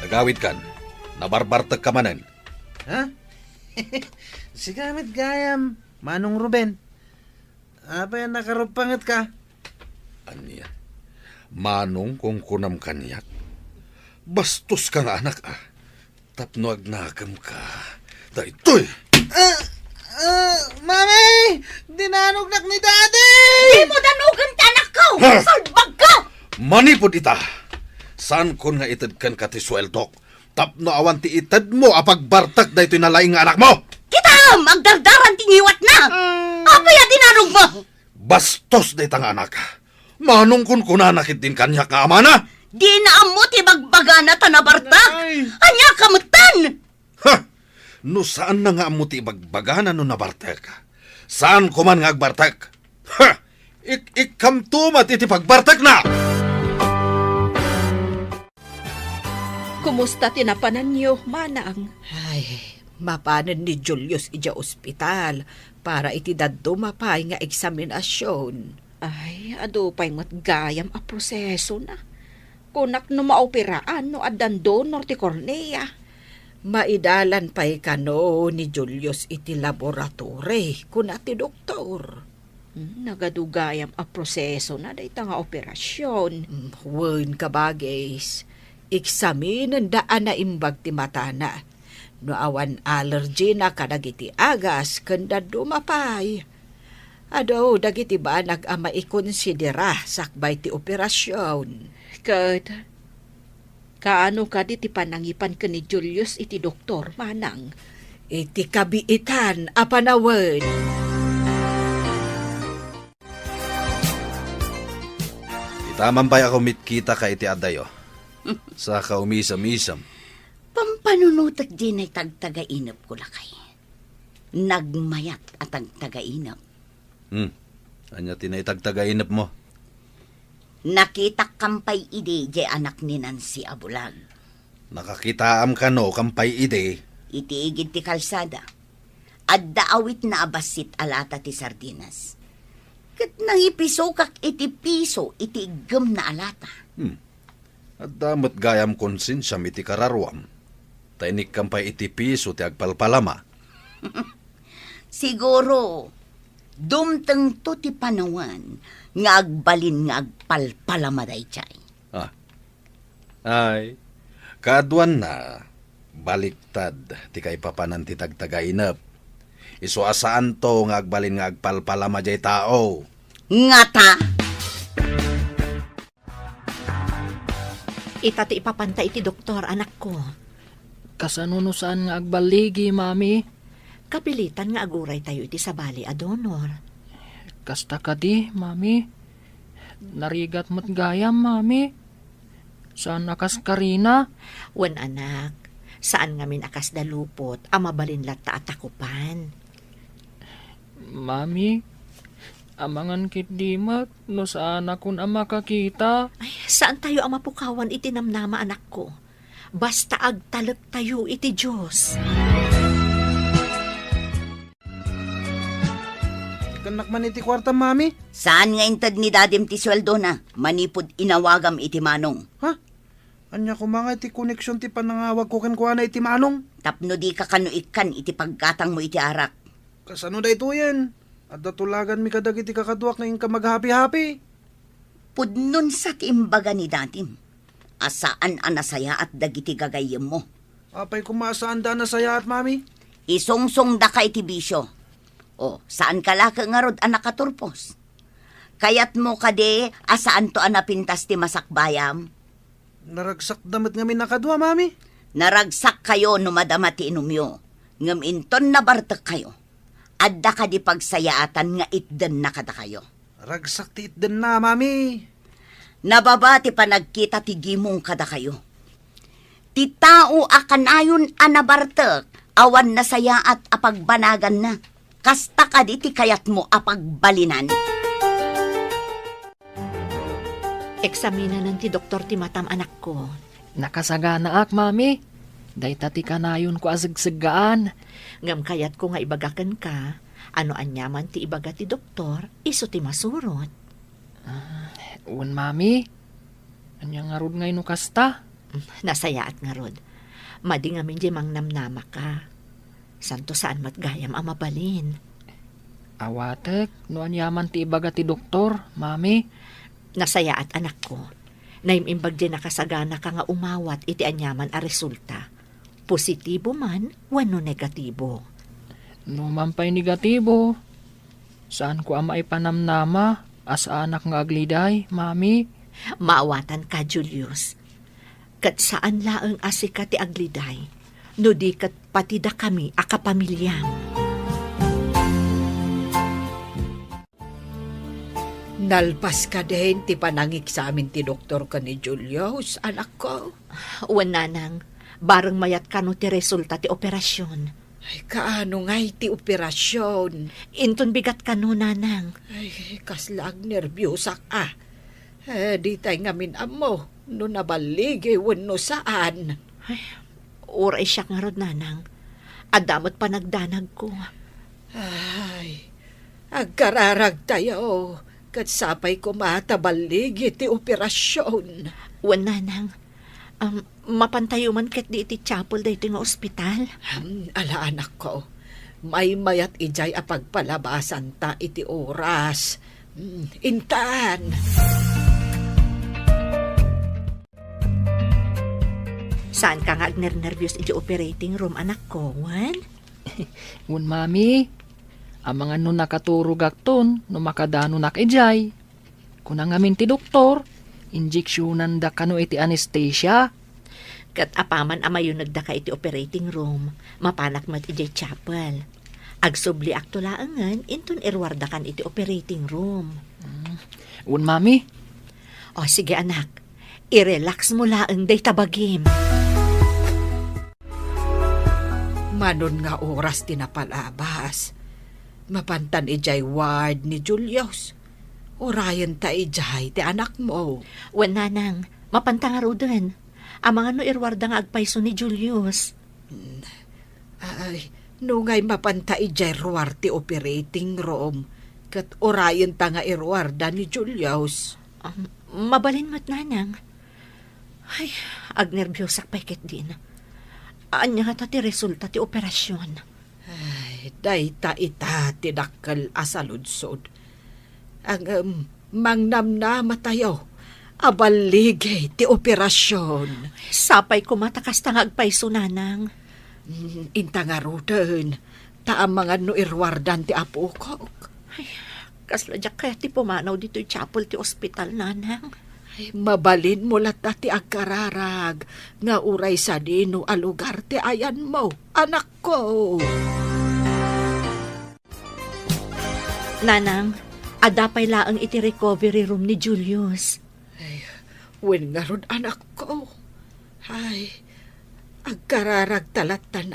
Nagawid kan. Nabarbartag ka manan. Ha? Si gamit gayam, Manong Ruben. Apa yan nakarupangat ka? Anya, manong kung kunam kanyak. Bastos ka nga anak ah. Tapno agnagam ka. Daytoy! Mami! Dinanugnak ni Daddy! Di mo danugan ti anak ko! Salbag ka! Manipod ita! Saan kon nga itad kan ka ti sweldok? Tapno awan ti itad mo apagbartak daytoy nalaing nga anak mo! Kita! Magdardaran tingiwat na! Apaya dinanong mo! Bastos day nga anak. Manong kun kunanakit din kanyak nga ama na! Di na amo ti bagbaga na tanabartak! Anya kamutan! Ha! No saan na nga mo ti bagbagana no nabartek? Saan ko man nga agbartek? Ha! Ikamtumat iti pagbartek na! Kumusta tinapanan niyo, manang? Ay, mapanan ni Julius ija ospital para iti daddo mapay nga eksaminasyon. Ay, ado pa'y matgayam a proseso na. Kunak no maoperaan no adan donor ti cornea. Maidalan pa'y kano ni Julius iti laboratory kuna ti doktor. Nagadugayam a proseso na dayta nga operasyon. Wen ka bagay. Iksaminin daan na imbag ti matana. No awan allergy na kadagiti agas kanda dumapay. Ado, dagiti ba nag-ama ikonsidera sakbay ti operasyon? Kaano ka di ti panangipan ka ni Julius iti doktor, manang? Iti kabiitan, apanawan. Itaman pa'y ako mitkita ka iti adayo. Sa kaumisam-isam. Pampanunutak din ay tagtagainap ko lakay. Nagmayat at tagtagainap. Anya tinaytagtagainap mo. Nakita kampay ide jay anak ni Nancy Abulag. Nakakitaam ka no, kampay ide. Itiigid ti kalsada. Adda awit na abasit alata ti sardinas. Kat nang ipiso kak iti piso iti igam na alata. At damot gayam konsensyam iti kararwam. Tainik kampay iti piso ti agpalpalama. Siguro, dumteng to ti panawan nga agbalin nga agpalpalama day chay. Ay, kaadwan na, baliktad ti kay papanan ti tagtagainap. Iso asaan to nga agbalin nga agpalpalama jay tao. Nga ta! Ita ti ipapantay iti doktor, anak ko. Kasanunusan nga agbaligi, mami. Kapilitan nga aguray tayo iti sabali adonor. Kasta ka di, mami. Narigat mo't gayam, mami. Saan akas karina? Wan anak, saan ngamin akas dalupot, amabalin latta at takupan. Mami, amangan kit dimat, no saan akong ama kakita. Ay, saan tayo ang mapukawan iti namnama, anak ko? Basta agtalek tayo iti Diyos. Kanak man iti kwarta, mami. Saan nga intad ni dadim ti sweldo na? Manipod inawagam iti manong. Ha? Anya ko mga iti koneksyon ti panangawag ko kan kuha na iti manong. Tapno di ka kanuikan iti pagkatang mo iti arak. Kasano da ito yan? At datulagan mi kadag iti kakaduak na ka maghapi-hapi. Pudnon sa timbaga ni dadim. Asaan anasaya at dagiti gagayem mo. Apay kumasaan da na saya at mami. Isungsong da ka iti bisyo. O, saan ka laka nga rod anak katurpos? Kayat mo kade, asaan to anapintas ti masakbayam? Naragsak damat nga minakadwa, mami. Naragsak kayo no madama ti inumyo. Ngam inton na bartek kayo. Adda ka di pagsayaatan nga itden na kada kayo. Ragsak ti itden na, mami. Nababa ti panagkita ti gimong kada kayo. Ti tao akanayon anabartek, awan na saya at apagbanagan na. Kasta ka di ti kayat mo apagbalinan. Eksamina ng ti doktor ti matam, anak ko. Nakasagana ak, mami. Day tati kanayon ko asagsagaan. Ngam kayat ko nga ibagakan ka, ano anyaman ti ibaga ti doktor, iso ti masurot. Uwan, mami. Anya nga rod ngay no kasta. Nasayaat nga rod. Madi nga min di mang namnama ka. Santo saan matgayam ang mabalin. Awatek, no anyaman ti ibaga ti doktor, mami. Nasayaat, anak ko. Naimimbag di nakasagana ka nga umawat iti anyaman a resulta. Positibo man, wano negatibo. No mampay negatibo. Saan ko ama ipanamnama as anak nga agliday, mami? Maawatan ka, Julius. Kat saan laeng asika ti agliday, no di kat patida kami akapamilyam. Nalpas ka din ti panangik sa amin ti doktor ka ni Julius, anak ko. Uwan nanang, bareng mayat kano ti resulta ti operasyon. Ay, kaano nga'y ti operasyon? Inton bigat kano, nanang. Ay, kaslag nervyosak di tayo ngamin amo, no nabaligi wano saan. Oray siya nga rod, nanang. Adamot pa nagdanag ko. Ay, agkararag tayo. Kat sapay ko matabaligi ti operasyon. Uwan, nanang. Mapantayo man kat di iti chapel dito nga ospital. Ala anak ko, may mayat ijay apagpalabasan ta iti oras. Intaan. Saan ka nga agner-nervyos iti operating room, anak ko, Wan? Uwan, mami. Ang mga nun nakaturog akton, no makadano nakijay. Kunang amin ti doktor, injeksyonan da kano iti anesthesia. Kat apaman amayo nagdaka iti operating room, mapanak mat iti chapel. Agsubli akto laangan, inton irwardakan iti operating room. Uwan, mami. O sige, anak, i-relax mo laang day tabagim. Manon nga oras tinapalabas. Mapantan ijay ward ni Julius. Orayan ta ijay ti anak mo. Wan, nanang, mapantangaro din. Ang mga no irwarda nga agpaiso ni Julius. Ay, nungay mapanta ijay ruwar ti operating room. Kat orayan ta nga irwarda ni Julius. Mabalin mo't, nanang. Ay, agnerbyosak paikit din. Anya nga ti resulta ti operasyon. Ay, dayta ita tinakal asaludsod. Ang mangnamnama tayo, abaligay ti operasyon. Sapay kumatakas tang agpaiso, nanang. Inta nga ruten, taang mga no irwardan ti apo ko. Kasladyak kaya ti pumanaw dito yung chapel ti ospital, nanang. Mabalin mo lat ti agkararag, nga uray sa dino a lugar ti ayan mo, anak ko. Nanang, adapay laang iti recovery room ni Julius. Wen nga ron anak ko. Ay, agkararag talatan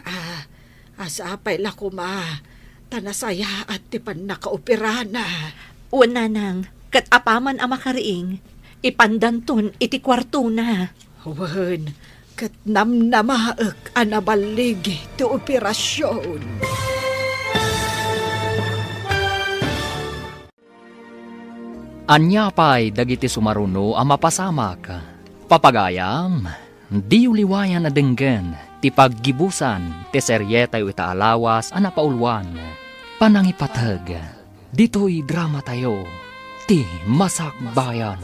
asapay la kuma, tanasaya at ti pan nakaoperana. O nanang, kat apaman ang makariing, ipandanton iti kwarto na. Wen, kat namnamaek anabaligi ti operasyon. Anyapay dagiti sumaruno ang mapasamak. Papagayam, di uliwayan na denggen ti paggibusan ti seryetay itaalawas a napaulwan. Panangipatag, dito'y drama tayo, ti Masakbayan.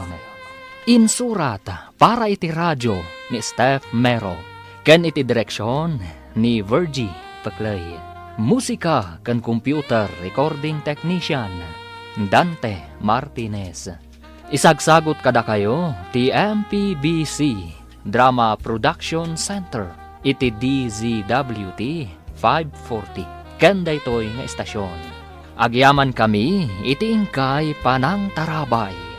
Insurat para iti radyo ni Steph Mero, ken iti direksyon ni Virgie Paclay. Musika ken computer recording technician Dante Martinez. Isagsagot kada kayo ti MPBC Drama Production Center iti DZWT 540 ken daytoy nga estasyon. Agyaman kami iti ingkay Panang Tarabay.